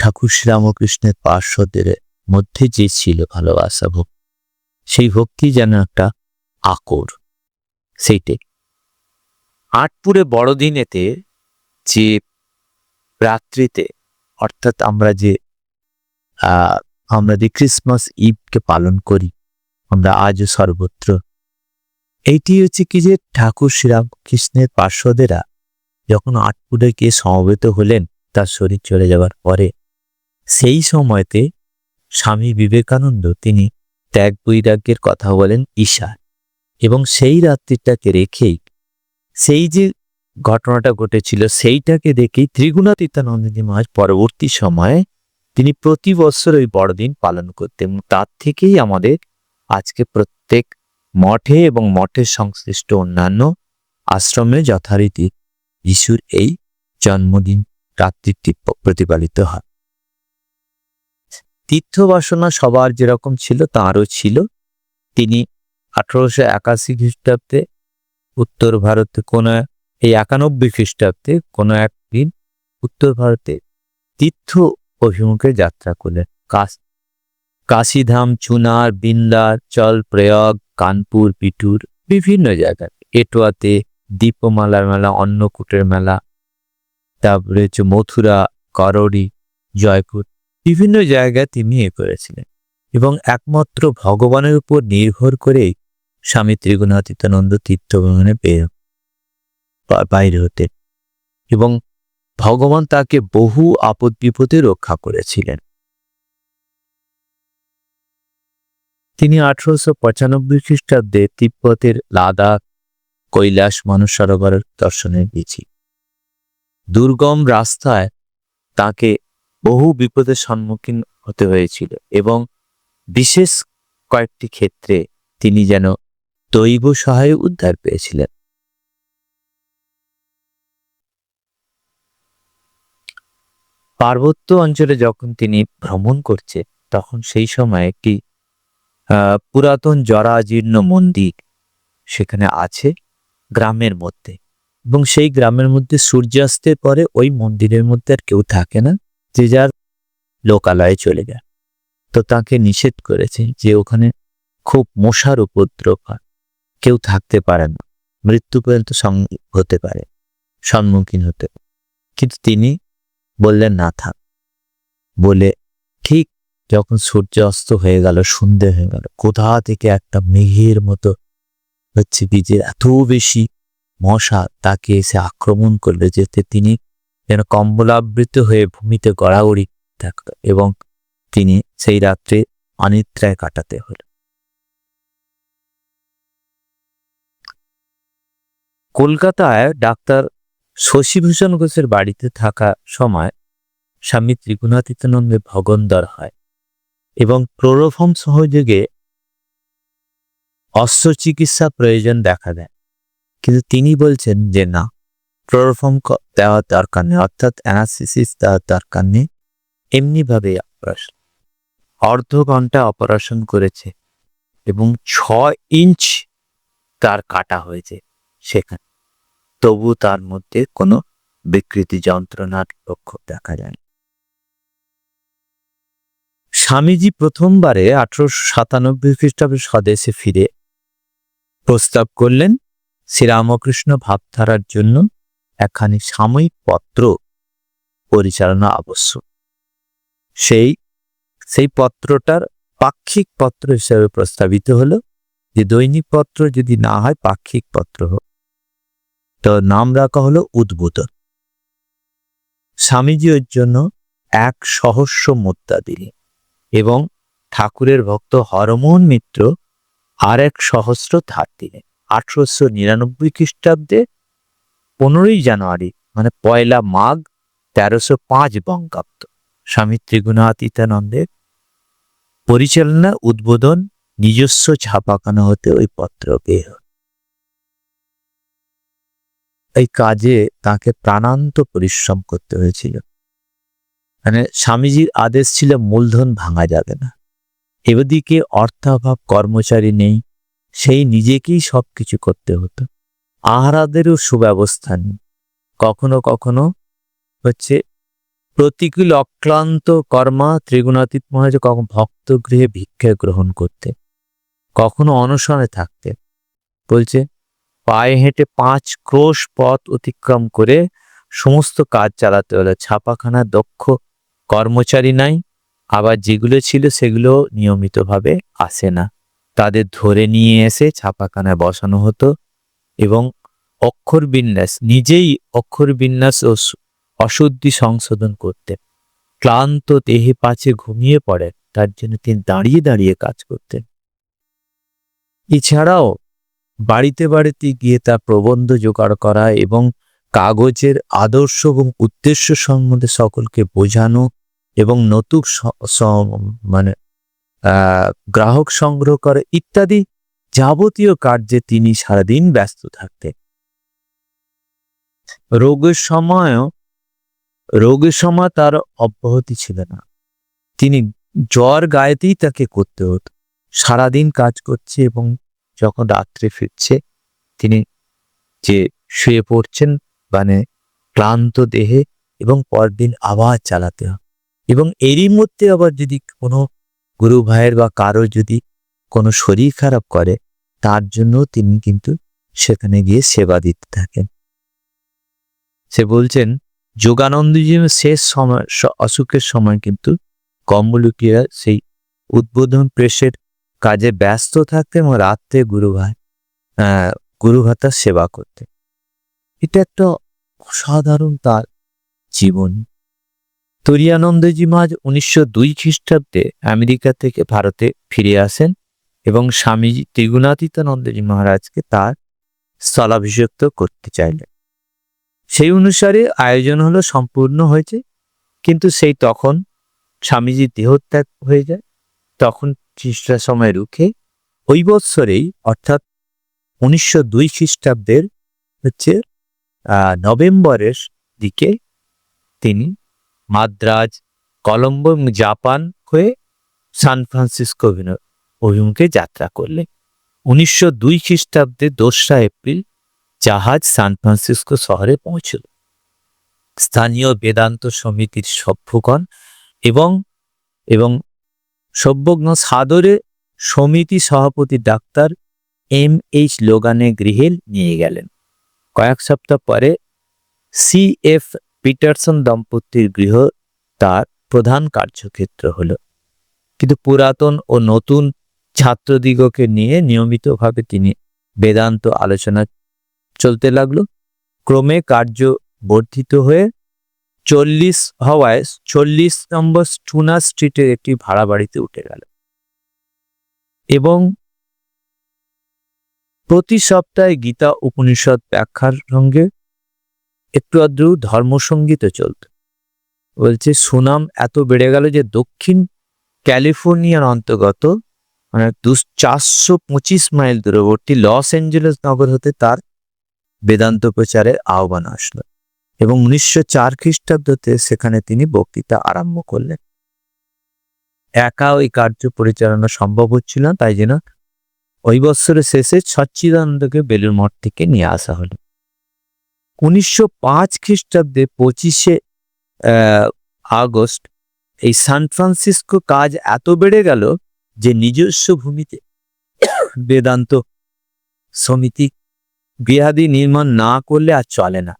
ঠাকুর শ্রীরামকৃষ্ণের পার্শ্বদের মধ্যে যে ছিল ভালোবাসা ভক্তি, সেই ভক্তি যেন একটা আকর। সেইটাই আটপুরে বড়দিনেতে যে রাত্রিতে অর্থাৎ আমরা যে ক্রিসমাস ইভকে পালন করি আমরা আজও সর্বত্র, এইটি হচ্ছে কি যে ঠাকুর শ্রীরামকৃষ্ণের পার্শ্বদেরা যখন আটপুরে গিয়ে সমবেত হলেন তার শরীর চলে যাওয়ার পরে, সেই সময়তে স্বামী বিবেকানন্দ তিনি ত্যাগ বৈরাগ্যের কথা বলেন ঈশার, এবং সেই রাত্রিটাকে রেখেই সেই যে ঘটনাটা ঘটেছিল সেইটাকে দেখেই ত্রিগুণাতীতানন্দজি মহারাজ পরবর্তী সময়ে তিনি প্রতি বছর ওই বড়দিন পালন করতেন। তার থেকেই আমাদের আজকে প্রত্যেক মঠে এবং মঠের সংশ্লিষ্ট অন্যান্য আশ্রমে যথারীতি যিশুর এই জন্মদিন রাত্রিটি প্রতিপালিত হয়। তীর্থ বাসনা সবার যেরকম ছিল তাঁরও ছিল। তিনি 1881 খ্রিস্টাব্দে উত্তর ভারতে এই 91 খ্রিস্টাব্দে কোনো একদিন উত্তর ভারতে তীর্থ অভিমুখে যাত্রা করলেন। কাশীধাম, চুনার, বিন্ধ্যাচল, প্রয়াগ, কানপুর, বিটুর বিভিন্ন জায়গায়, এটোয়াতে দীপমালার মেলা, অন্নকূটের মেলা, তারপরে হচ্ছে মথুরা, করড়ি, জয়পুর, বিভিন্ন জায়গায় তিনি করেছিলেন। এবং একমাত্র ভগবানের উপর নির্ভর করেই স্বামী ত্রিগুণাতীতানন্দ তীর্থ ভ্রমণে বাইরে হতেন এবং ভগবান তাকে বহু আপদ বিপদে রক্ষা করেছিলেন। তিনি 1895 খ্রিস্টাব্দে তিব্বতের লাদাখ, কৈলাস, মানস সরোবরের দর্শনে গিয়েছি। দুর্গম রাস্তায় তাকে বহু বিপদের সম্মুখীন হতে হয়েছিল এবং বিশেষ কয়েকটি ক্ষেত্রে তিনি যেন দৈব সহায়ে উদ্ধার পেয়েছিলেন। পার্বত্য অঞ্চলে যখন তিনি ভ্রমণ করছে তখন সেই সময় একটি পুরাতন জরাজীর্ণ মন্দির সেখানে আছে গ্রামের মধ্যে, এবং সেই গ্রামের মধ্যে সূর্যাস্তের পরে ওই মন্দিরের মধ্যে আর কেউ থাকে না, যে যার লোকালয়ে চলে যায়। তো তাকে নিষেধ করেছে যে ওখানে খুব মশার উপদ্রব হয়, কেউ থাকতে পারে না, মৃত্যু পর্যন্ত হতে পারে, সম্মুখীন হতে। কিন্তু তিনি বললেন না থাক বলে, ঠিক যখন সূর্য অস্ত হয়ে গেল, সন্ধে হয়ে গেল, কোথা থেকে একটা মেঘের মতো হচ্ছে বীজের এত বেশি মশা তাকে এসে আক্রমণ করলে যেতে তিনি যেন কম্বলাবৃত হয়ে ভূমিতে গড়াগড়ি থাকত এবং তিনি সেই রাত্রে অনিদ্রায় কাটাতে হল। কলকাতায় ডাক্তার শশীভূষণ ঘোষের বাড়িতে থাকা সময় স্বামী ত্রিগুণাতীতানন্দের ভগন্দর হয় এবং ক্লোরোফর্ম সহযোগে অস্ত্রচিকিৎসা প্রয়োজন দেখা দেয়, কিন্তু তিনি বলছেন যে না, ক্লোরোফর্ম দেওয়ার দরকার নেই, অর্থাৎ অ্যানাস্থেসিস দেওয়ার দরকার নেই, এমনিভাবে অপারেশন। অর্ধ ঘন্টা অপারেশন করেছে এবং 6 ইঞ্চ তার কাটা হয়েছে সেখানে, তবু তার মধ্যে কোনো বিকৃতি যন্ত্রণার লক্ষণ দেখা যায়। স্বামীজি প্রথমবারে 1897 খ্রিস্টাব্দে স্বদেশে ফিরে প্রস্তাব করলেন শ্রীরামকৃষ্ণ ভাবধারার জন্য একখানি সাময়িক পত্র পরিচালনা আবশ্যক। সেই পত্রটার পাক্ষিক পত্র হিসেবে প্রস্তাবিত হলো যে দৈনিক পত্র যদি না হয় পাক্ষিক পত্র হোক, তো নাম রাখা হলো উদ্বোধন। স্বামীজি ওর জন্য 1,000,000 মুদ্রা দিলেন এবং ঠাকুরের ভক্ত হরমোহন মিত্র আর 1,000,000 ধার দিলেন। 1899 খ্রিস্টাব্দে 15ই জানুয়ারি মানে 1 মাঘ 1305 বঙ্গাব্দ স্বামী ত্রিগুণাতীতানন্দের পরিচালনা উদ্বোধন নিজস্ব ছাপাখানা হতে ওই পত্র বের হয়। এই কাজে তাকে প্রাণান্ত পরিশ্রম করতে হয়েছিল। মানে স্বামীজির আদেশ ছিল মূলধন ভাঙা যাবে না। এদিকে অর্থাভাব, কর্মচারী নেই, সেই নিজেকেই সবকিছু করতে হতো। আহারাদেরও সুব্যবস্থা নেই। কখনো কখনো হচ্ছে প্রতিকূল অক্লান্ত কর্মা ত্রিগুণাতীত মহারাজ কখন ভক্ত গৃহে ভিক্ষা গ্রহণ করতে, কখনো অনশনে থাকতে। বলছে পায়ে হেঁটে 5 ক্রোশ পথ অতিক্রম করে সমস্ত কাজ চালাতে হলো। ছাপাখানা দক্ষ কর্মচারী নাই, আবার যেগুলো ছিল সেগুলো নিয়মিতভাবে আসে না। তাদের ধরে নিয়ে এসে ছাপাখানায় বসানো হতো এবং অক্ষর বিন্যাস, নিজেই অক্ষর বিন্যাস ও অশুদ্ধি সংশোধন করতেন। ক্লান্ত দেহে পাছে ঘুমিয়ে পড়ে, তার জন্য তিনি দাঁড়িয়ে দাঁড়িয়ে কাজ করতেন। এছাড়াও বাড়িতে বাড়িতে গিয়ে তার প্রবন্ধ জোগাড় করা এবং কাগজের আদর্শ এবং উদ্দেশ্য সম্বন্ধে সকলকে বোঝানো এবং নতুন মানে গ্রাহক সংগ্রহ করে ইত্যাদি যাবতীয় কার্যে তিনি সারাদিন ব্যস্ত থাকতেন। রোগের সময় তার অব্যাহতি ছিল না। তিনি জ্বর গায়েতেই তাকে করতে হতো। সারাদিন কাজ করছে এবং যখন রাত্রে ফিরছে তিনি যে শুয়ে পড়ছেন মানে ক্লান্ত দেহে এবং পরদিন আবার চালাতে হবে। এবং এরই মধ্যে আবার যদি কোনো গুরু ভাইয়ের বা কারো যদি কোনো শরীর খারাপ করে, তার জন্য তিনি কিন্তু সেখানে গিয়ে সেবা দিতে থাকেন। সে বলছেন যোগানন্দজি শেষ সময় অসুখের সময় কিন্তু কম্বলুকিয়া সেই উদ্বোধন প্রেসের কাজে ব্যস্ত থাকতেন এবং রাত্রে গুরু ভাতার সেবা করতেন। এটা একটা অসাধারণ তার জীবনী। তুরীয়ানন্দজি মহারাজ 1902 খ্রিস্টাব্দে আমেরিকা থেকে ভারতে ফিরে আসেন এবং স্বামীজি ত্রিগুণাতীতানন্দজি মহারাজকে তার স্থলাভিষিক্ত করতে চাইলেন। সেই অনুসারে আয়োজন হলো, সম্পূর্ণ হয়েছে, কিন্তু সেই তখন স্বামীজির দেহত্যাগ হয়ে যায়। তখন খ্রিস্টা সময় রুখে ওই বৎসরেই অর্থাৎ 1902 খ্রিস্টাব্দের হচ্ছে নভেম্বরের দিকে তিনি মাদ্রাজ, কলম্বো এবং জাপান হয়ে সান ফ্রান্সিসকো অভিমুখে যাত্রা করলেন। 1902 খ্রিস্টাব্দে 2রা এপ্রিল জাহাজ সান ফ্রান্সিসকো শহরে পৌঁছল। স্থানীয় বেদান্ত সমিতির সভ্যগণ এবং সভ্যজ্ঞ সাদরে সমিতি সভাপতি ডাক্তার M.H. লোগানে গৃহে নিয়ে গেলেন। কয়েক সপ্তাহ পরে C.F. পিটারসন দম্পতির গৃহ তার প্রধান কার্যক্ষেত্র হল। কিন্তু পুরাতন ও নতুন ছাত্রদিগকে নিয়ে নিয়মিতভাবে তিনি বেদান্ত আলোচনা চলতে লাগলো। ক্রমে কার্য বর্ধিত হয়ে 40 নম্বর স্টুনা স্ট্রিটের একটি ভাড়া বাড়িতে উঠে গেল এবং প্রতি সপ্তাহে গীতা উপনিষদ ব্যাখ্যার সঙ্গে একটু আধটু ধর্মসঙ্গীতও চলত। বলছে সুনাম এত বেড়ে গেল যে দক্ষিণ ক্যালিফোর্নিয়ার অন্তর্গত মানে 425 মাইল দূরবর্তী লস অ্যাঞ্জেলেস নগর হতে তার বেদান্ত প্রচারের আহ্বান আসলো এবং 1904 খ্রিস্টাব্দে সেখানে তিনি বক্তৃতা আরম্ভ করলেন। একা ওই কার্য পরিচালনা সম্ভব হচ্ছিল না, তাই জন্য ওই বৎসরের শেষে সচ্চিদানন্দকে বেলুড় মঠ থেকে নিয়ে আসা হলো। 1905 খ্রিস্টাব্দে 25শে আগস্ট এই সান ফ্রান্সিসকো কাজ এত বেড়ে গেল যে নিজস্ব ভূমিতে বেদান্ত সমিতি গৃহাদি নির্মাণ না করলে আর চলে না।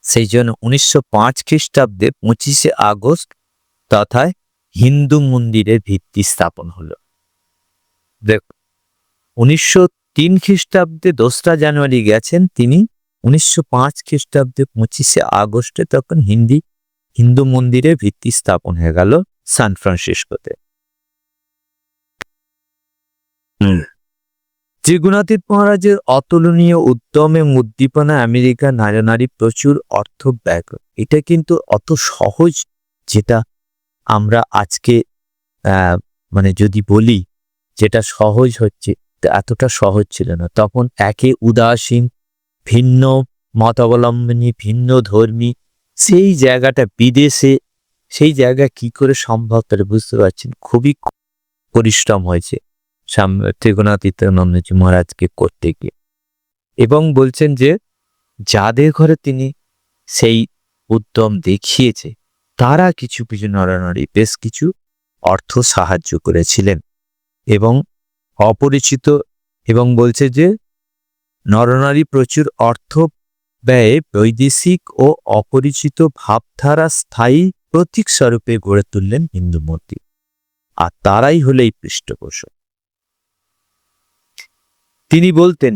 সেই জন্য 1905 খ্রিস্টাব্দে 25শে আগস্ট তথায় হিন্দু মন্দিরের ভিত্তি স্থাপন হলো। দেখ 1903 খ্রিস্টাব্দে 2রা জানুয়ারি গেছেন তিনি। 1905 খ্রিস্টাব্দে 25শে আগস্টে তখন হিন্দু মন্দিরের ভিত্তি স্থাপন হয়ে গেল সান ফ্রান্সিসকোতে। ত্রিগুণাতীত মহারাজের অতুলনীয় উদ্যম এবং উদ্দীপনা আমেরিকার নারী প্রচুর অর্থ ব্যয় করে। এটা কিন্তু অত সহজ, যেটা আমরা আজকে মানে যদি বলি যেটা সহজ হচ্ছে, এতটা সহজ ছিল না তখন। একে উদাসীন, ভিন্ন মতাবলম্বনী, ভিন্ন ধর্মী, সেই জায়গাটা বিদেশে, সেই জায়গা কি করে সম্ভব তারা বুঝতে পারছেন। খুবই পরিশ্রম হয়েছে ত্রিগুণাতীতানন্দজি মহারাজকে করতে গিয়ে। এবং বলছেন যে যাদের ঘরে তিনি সেই উদ্যম দেখিয়েছে তারা কিছু কিছু নরনারী বেশ কিছু অর্থ সাহায্য করেছিলেন এবং অপরিচিত, এবং বলছে যে নরনারী প্রচুর অর্থ ব্যয়ে বৈদেশিক ও অপরিচিত ভাবধারা স্থায়ী প্রতীক স্বরূপে গড়ে তুললেন হিন্দু মন্দির, আর তারাই হলো এই পৃষ্ঠপোষক। তিনি বলতেন,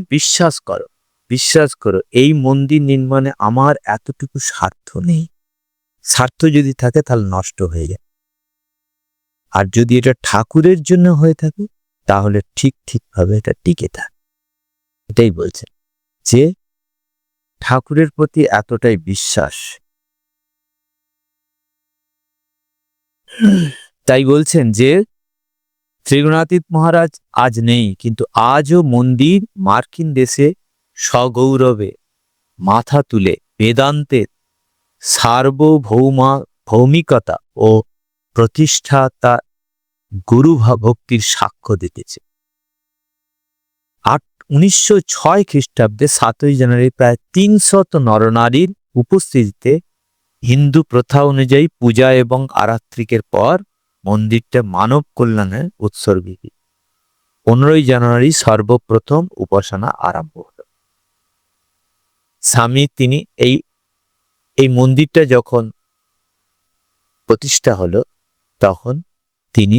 বিশ্বাস করো এই মন্দির নির্মাণে আমার এতটুকু স্বার্থ নেই। স্বার্থ যদি থাকে তাহলে নষ্ট হয়ে যায়, আর যদি এটা ঠাকুরের জন্য হয়ে থাকে তাহলে ঠিকভাবে এটা টিকে থাকে। এটাই বলছেন যে ঠাকুরের প্রতি এতটাই বিশ্বাস। তাই বলছেন যে ত্রিগুণাতীত মহারাজ আজ নেই, কিন্তু আজও মন্দির মার্কিন দেশে সগৌরবে মাথা তুলে বেদান্তের সার্বভৌমিকতা ও প্রতিষ্ঠাতা গুরু ভক্তির সাক্ষ্য দিতেছে। 1906 খ্রিস্টাব্দে 7ই জানুয়ারি প্রায় 300 নরনারীর উপস্থিতিতে হিন্দু প্রথা অনুযায়ী পূজা এবং আরাত্রিকের পর মন্দিরটা মানব কল্যাণে উৎসর্গিত। 15ই জানুয়ারি সর্বপ্রথম উপাসনা আরম্ভ হল। স্বামী তিনি এই মন্দিরটা যখন প্রতিষ্ঠা হলো তখন তিনি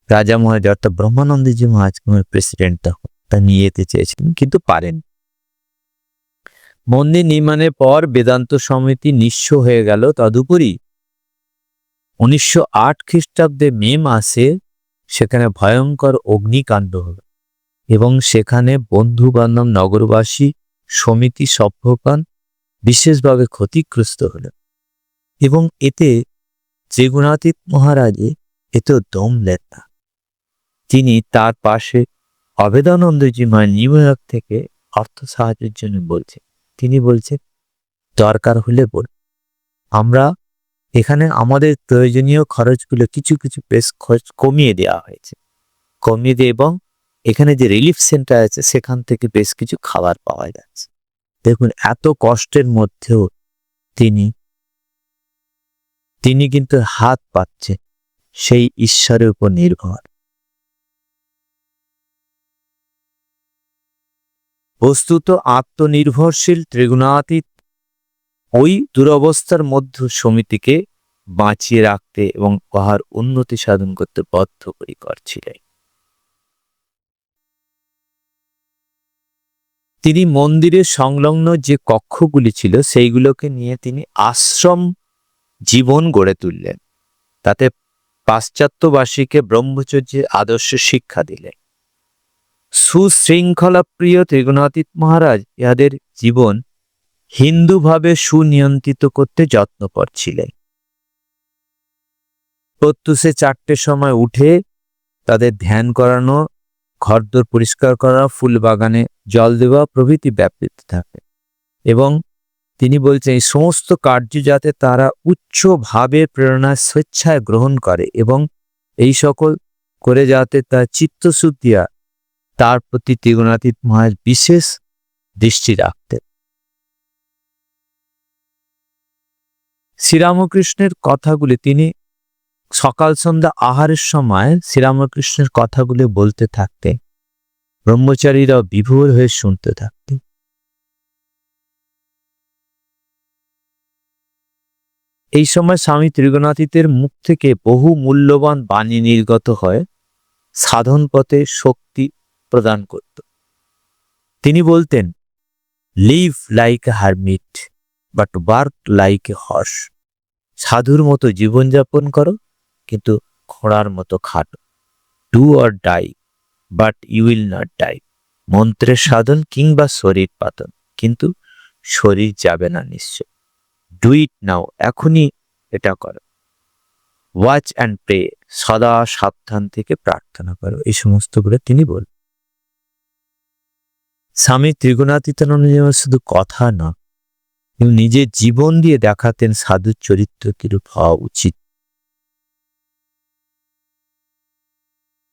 রাজা মহারাজ অর্থাৎ ব্রহ্মানন্দজি মহারাজ প্রেসিডেন্ট তখন তা নিয়ে যেতে চেয়েছিলেন, কিন্তু পারেন। মন্দির নির্মাণের পর বেদান্ত সমিতি নিঃস্ব হয়ে গেল। তদুপরি 1908 খ্রিস্টাব্দে মে মাসে সেখানে ভয়ঙ্কর অগ্নিকাণ্ড হল এবং সেখানে বন্ধু বান্ধব নগরবাসী সমিতি সভ্যগণ বিশেষভাবে ক্ষতিগ্রস্ত হল। এবং এতে ত্রিগুণাতীত মহারাজে এতেও দমলেন না। তিনি তার পাশে অভেদানন্দজি মহারাজ নিউ ইয়র্ক থেকে অর্থ সাহায্যের জন্য বলছেন। তিনি বলছেন, দরকার হলে বল, আমরা এখানে আমাদের প্রয়োজনীয় খরচগুলো কিছু বেশ খরচ কমিয়ে দেওয়া হয়েছে, কমিয়ে দিয়ে, এবং এখানে যে রিলিফ সেন্টার আছে সেখান থেকে বেশ কিছু খাবার পাওয়া যাচ্ছে। দেখুন, এত কষ্টের মধ্যেও তিনি কিন্তু হাত পাচ্ছেন সেই ঈশ্বরের উপর নির্ভর। বস্তুত আত্মনির্ভরশীল ত্রিগুণাতীত ওই দুরবস্থার মধ্যে সমিতিকে বাঁচিয়ে রাখতে এবং উহার উন্নতি সাধন করতে বদ্ধপরিকর ছিলেন। তিনি মন্দিরের সংলগ্ন যে কক্ষগুলি ছিল সেইগুলোকে নিয়ে তিনি আশ্রম জীবন গড়ে তুললেন। তাতে পাশ্চাত্যবাসীকে ব্রহ্মচর্যের আদর্শ শিক্ষা দিলেন। সুশৃঙ্খলা প্রিয় ত্রিগুণাতীত মহারাজ ইহাদের জীবন হিন্দুভাবে সুনিয়ন্ত্রিত করতে যত্নপর ছিলেন। প্রত্যুষে 4টের সময় উঠে তাদের ধ্যান করানো, ঘরদোর পরিষ্কার করা, ফুল বাগানে জল দেওয়া প্রভৃতি ব্যাপৃত থাকে। এবং তিনি বলছেন এই সমস্ত কার্য যাতে তারা উচ্চভাবে প্রেরণা স্বেচ্ছায় গ্রহণ করে এবং এই সকল করে যাতে তার চিত্তশুদ্ধিয়া তার প্রতি ত্রিগুণাতীত মহারাজ বিশেষ দৃষ্টি রাখতেন। শ্রীরামকৃষ্ণের কথাগুলি তিনি সকাল সন্ধ্যা আহারের সময় শ্রীরামকৃষ্ণের কথাগুলি বলতে থাকতেন। ব্রহ্মচারীরা বিভোর হয়ে শুনতে থাকতেন। এই সময় স্বামী ত্রিগুণাতীতের মুখ থেকে বহু মূল্যবান বাণী নির্গত হয়, সাধন পথে শক্তি প্রদান করত। তিনি বলতেন, live like a hermit but work like a horse. সাধুর মতো জীবনযাপন করো, কিন্তু ঘোড়ার মতো খাটো। Do or die, but you will not die. মন্ত্রের সাধন কিংবা শরীর পাতন, কিন্তু শরীর যাবে না নিশ্চয়। ডু ইট নাও, এখনই এটা করো। ওয়াচ অ্যান্ড প্রে, সদা সাবধান থেকে প্রার্থনা করো। এই সমস্তগুলো তিনি বলেন। স্বামী ত্রিগুণাতীতানন্দ যেমন শুধু কথা না, তিনি নিজের জীবন দিয়ে দেখাতেন সাধুর চরিত্র কিরূপ হওয়া উচিত।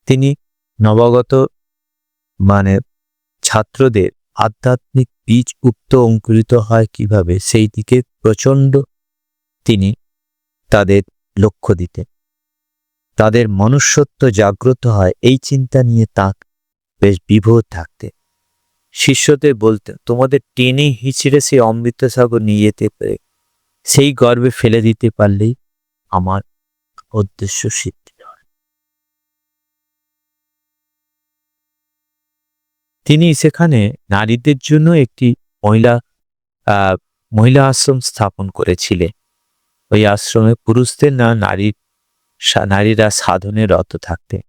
তিনি নবাগত ছাত্রদের আধ্যাত্মিক বীজ অঙ্কুরিত হয় কিভাবে, সেই দিকে প্রচন্ড তিনি তাদের লক্ষ্য দিতেন। তাদের মনুষ্যত্ব জাগ্রত হয়, এই চিন্তা নিয়ে তাঁর বেশ বিভোর থাকতে। শিষ্যদের বলতেন, তোমাদের টেনে হিচড়ে সেই অমৃত সাগর নিয়ে যেতে পারে, সেই গর্বে ফেলে দিতে পারলেই আমার উদ্দেশ্য সিদ্ধি হয়। তিনি সেখানে নারীদের জন্য একটি মহিলা আশ্রম স্থাপন করেছিলেন। ওই আশ্রমে পুরুষদের না, নারীরা সাধনে রত থাকতেন।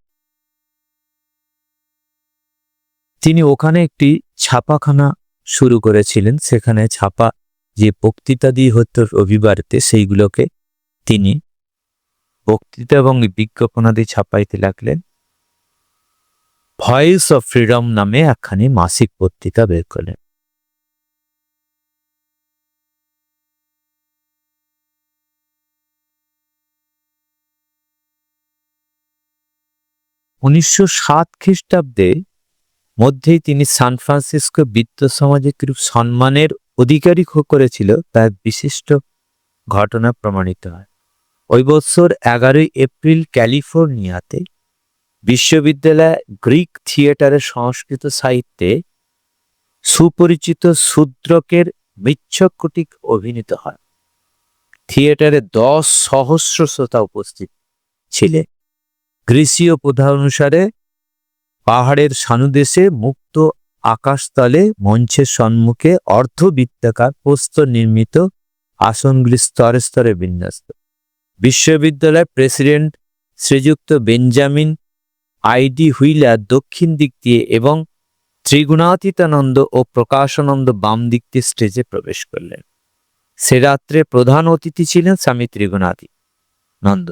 তিনি ওখানে একটি ছাপাখানা শুরু করেছিলেন। সেখানে ছাপা যে বক্তৃতাদি হতো রবিবারেতে, সেইগুলোকে তিনি বক্তৃতা এবং বিজ্ঞাপনাদি ছাপাইতে লাগলেন। ভয়েস অফ ফ্রিডম নামে একখানি মাসিক পত্রিকা বের করলেন। খ্রিস্টাব্দে মধ্যেই তিনি সান ফ্রান্সিসকো বিত্ত সমাজে কিরূপ সম্মানের অধিকারী করেছিল তার বিশিষ্ট ঘটনা প্রমাণিত হয়। ওই বছর 11 এপ্রিল ক্যালিফোর্নিয়াতে বিশ্ববিদ্যালয় গ্রিক থিয়েটারের সংস্কৃত সাহিত্যে সুপরিচিত শূদ্রকের মৃচ্ছকটিক অভিনীত হয়। থিয়েটারে 10 সহস্র শ্রোতা উপস্থিত ছিলেন। গ্রীসীয় প্রথা অনুসারে পাহাড়ের সানুদেশে মুক্ত আকাশতলে মঞ্চের সম্মুখে অর্ধবৃত্তাকার প্রস্তর নির্মিত আসনগুলি স্তরে স্তরে বিন্যস্ত। বিশ্ববিদ্যালয়ের প্রেসিডেন্ট শ্রীযুক্ত বেঞ্জামিন আইডি হুইলার দক্ষিণ দিক দিয়ে এবং ত্রিগুণাতীতানন্দ ও প্রকাশানন্দ বাম দিক দিয়ে স্টেজে প্রবেশ করলেন। সে রাত্রে প্রধান অতিথি ছিলেন স্বামী ত্রিগুণাতীতানন্দ।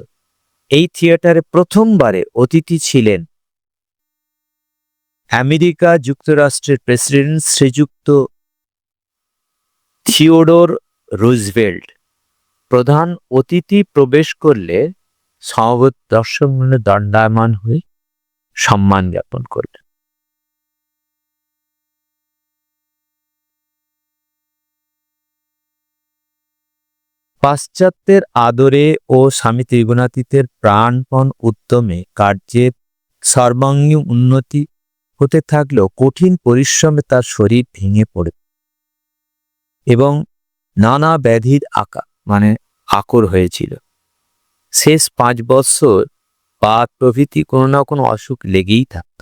এই থিয়েটারে প্রথমবারে অতিথি ছিলেন আমেরিকা যুক্তরাষ্ট্রের প্রেসিডেন্ট শ্রীযুক্ত থিওডোর রুজভেল্ট। প্রধান অতিথি প্রবেশ করলে সমবেত দর্শকমণ্ডলী দণ্ডায়মান হয়ে সম্মান জ্ঞাপন করলেন। পাশ্চাত্যের আদরে ও স্বামী ত্রিগুণাতীতের প্রাণপণ উদ্যমে কার্যের সর্বাঙ্গীন উন্নতি হতে থাকলেও কঠিন পরিশ্রমে তার শরীর ভেঙে পড়ে এবং নানা ব্যাধির আকর হয়েছিল। শেষ 5 বছর বাত প্রভৃতি কোনো না কোনো অসুখ লেগেই থাকত।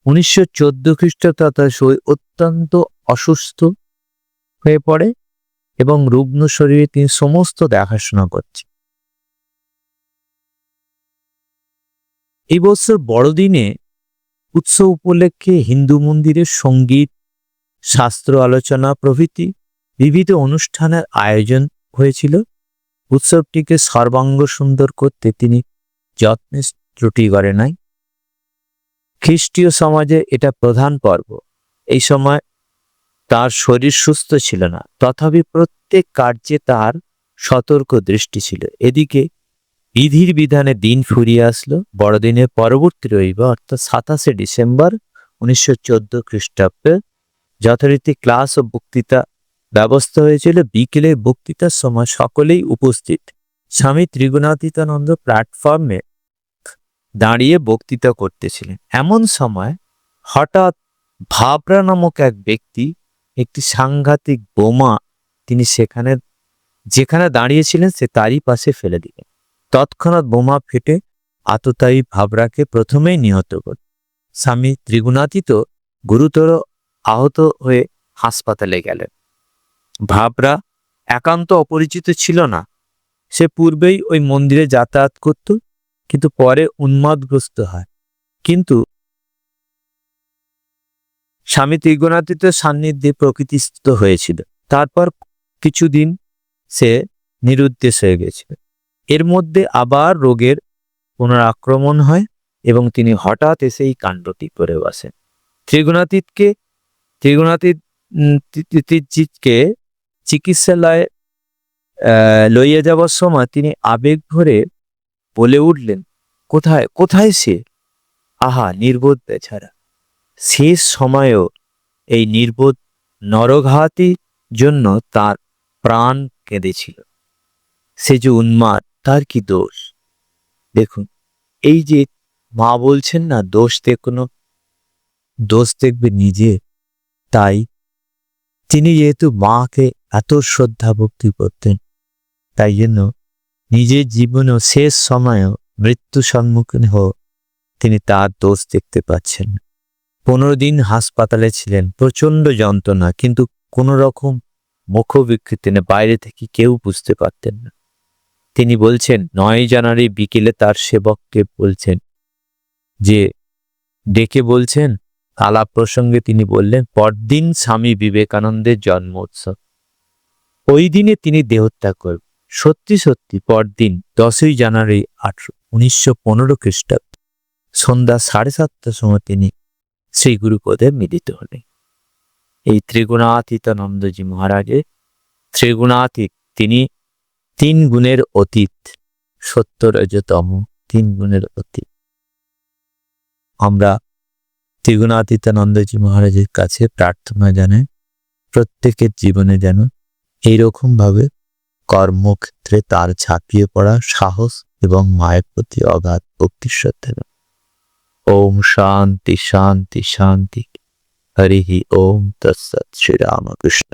1914 খ্রিস্টাব্দে শরীর অত্যন্ত অসুস্থ হয়ে পড়ে এবং রুগ্ন শরীরে তিনি সমস্ত দেখাশোনা করছেন। এই বছর বড়দিনে উৎসব উপলক্ষে হিন্দু মন্দিরে সঙ্গীত, শাস্ত্র আলোচনা প্রভৃতি বিবিধ অনুষ্ঠানের আয়োজন হয়েছিল। উৎসবটিকে সর্বাঙ্গ সুন্দর করতে তিনি যত্নে ত্রুটি করে নাই। খ্রিস্টীয় সমাজে এটা প্রধান পর্ব। এই সময় তার শরীর সুস্থ ছিল না, তথাপি প্রত্যেক কার্যে তার সতর্ক দৃষ্টি ছিল। এদিকে বিধির বিধানে দিন ফুরিয়ে আসলো। বড়দিনের পরবর্তী রবিবার অর্থাৎ 27 ডিসেম্বর 1914 খ্রিস্টাব্দে যথারীতি ক্লাস ও বক্তৃতা ব্যবস্থা হয়েছিল। বিকেলে বক্তৃতার সময় সকলেই উপস্থিত। স্বামী ত্রিগুণাতীতানন্দ প্ল্যাটফর্মে দাঁড়িয়ে বক্তৃতা করতেছিলেন। এমন সময় হঠাৎ ভাবরা নামক এক ব্যক্তি একটি সাংঘাতিক বোমা তিনি যেখানে দাঁড়িয়েছিলেন সে তারই পাশে ফেলে দিলেন। তৎক্ষণাৎ বোমা ফেটে আততায়ী ভাবরাকে প্রথমেই নিহত করে। স্বামী ত্রিগুণাতীত গুরুতর আহত হয়ে হাসপাতালে গেলেন। ভাবরা একান্ত অপরিচিত ছিল না, সে পূর্বেই ওই মন্দিরে যাতায়াত করত, কিন্তু পরে উন্মাদগ্রস্ত হয়। কিন্তু স্বামী ত্রিগুণাতীতের সান্নিধ্যে প্রকৃতিস্থ হয়েছিল। তারপর কিছুদিন সে নিরুদ্দেশ হয়ে গেছিল। এর মধ্যে আবার রোগের পুনরাক্রমণ হয় এবং তিনি হঠাৎ এসে এই কাণ্ডটি করে বসেন। ত্রিগুণাতীতকে চিকিৎসালয়ে লইয়া যাবার সময় তিনি আবেগ ভরে বলে উঠলেন, কোথায় কোথায় সে? আহা, নির্বোধ বেচারা! শেষ সময়েও এই নির্বোধ নরঘাতীর জন্য তার প্রাণ কেঁদেছিল। সে যে উন্মাদ, তার কি দোষ? দেখুন, এই যে মা বলছেন না, দোষ দেখবে নিজে। তাই তিনি যেহেতু মাকে এত শ্রদ্ধা ভক্তি করতেন, তাই জন্য নিজের জীবনেও শেষ সময়েও মৃত্যু সম্মুখীন হয়ে তিনি তার দোষ দেখতে পাচ্ছেন। 15 দিন হাসপাতালে ছিলেন, প্রচন্ড যন্ত্রণা, কিন্তু কোন রকম মুখ বিকৃতি না, বাইরে থেকে কেউ বুঝতে পারতেন না। তিনি বলছেন 9 জানুয়ারি বিকেলে তার সেবককে বলছেন যে ডেকে বলছেন, আলাপ প্রসঙ্গে তিনি বললেন, পরদিন স্বামী বিবেকানন্দের জন্মোৎসব, ওই দিনে তিনি দেহত্যাগ করবেন। সত্যি সত্যি পরদিন 10ই জানুয়ারি 1915 খ্রিস্টাব্দ সন্ধ্যা 7:30টার সময় তিনি শ্রী গুরুপদে মিলিত হলেন। এই ত্রিগুণাতীতানন্দজি মহারাজের ত্রিগুণাতীত, তিনি 3 গুণের অতীত, সত্য রজতম 3 গুণের অতীত। আমরা ত্রিগুণাতীতানন্দজি মহারাজের কাছে প্রার্থনা জানাই প্রত্যেকের জীবনে যেন এইরকম ভাবে কর্মক্ষেত্রে তার ঝাঁপিয়ে পড়া সাহস এবং মায়ের প্রতি অগাধ ভক্তি শ্রদ্ধা। ওম শান্তি শান্তি শান্তি। হরি ওম তৎসৎ। শ্রী রামকৃষ্ণ।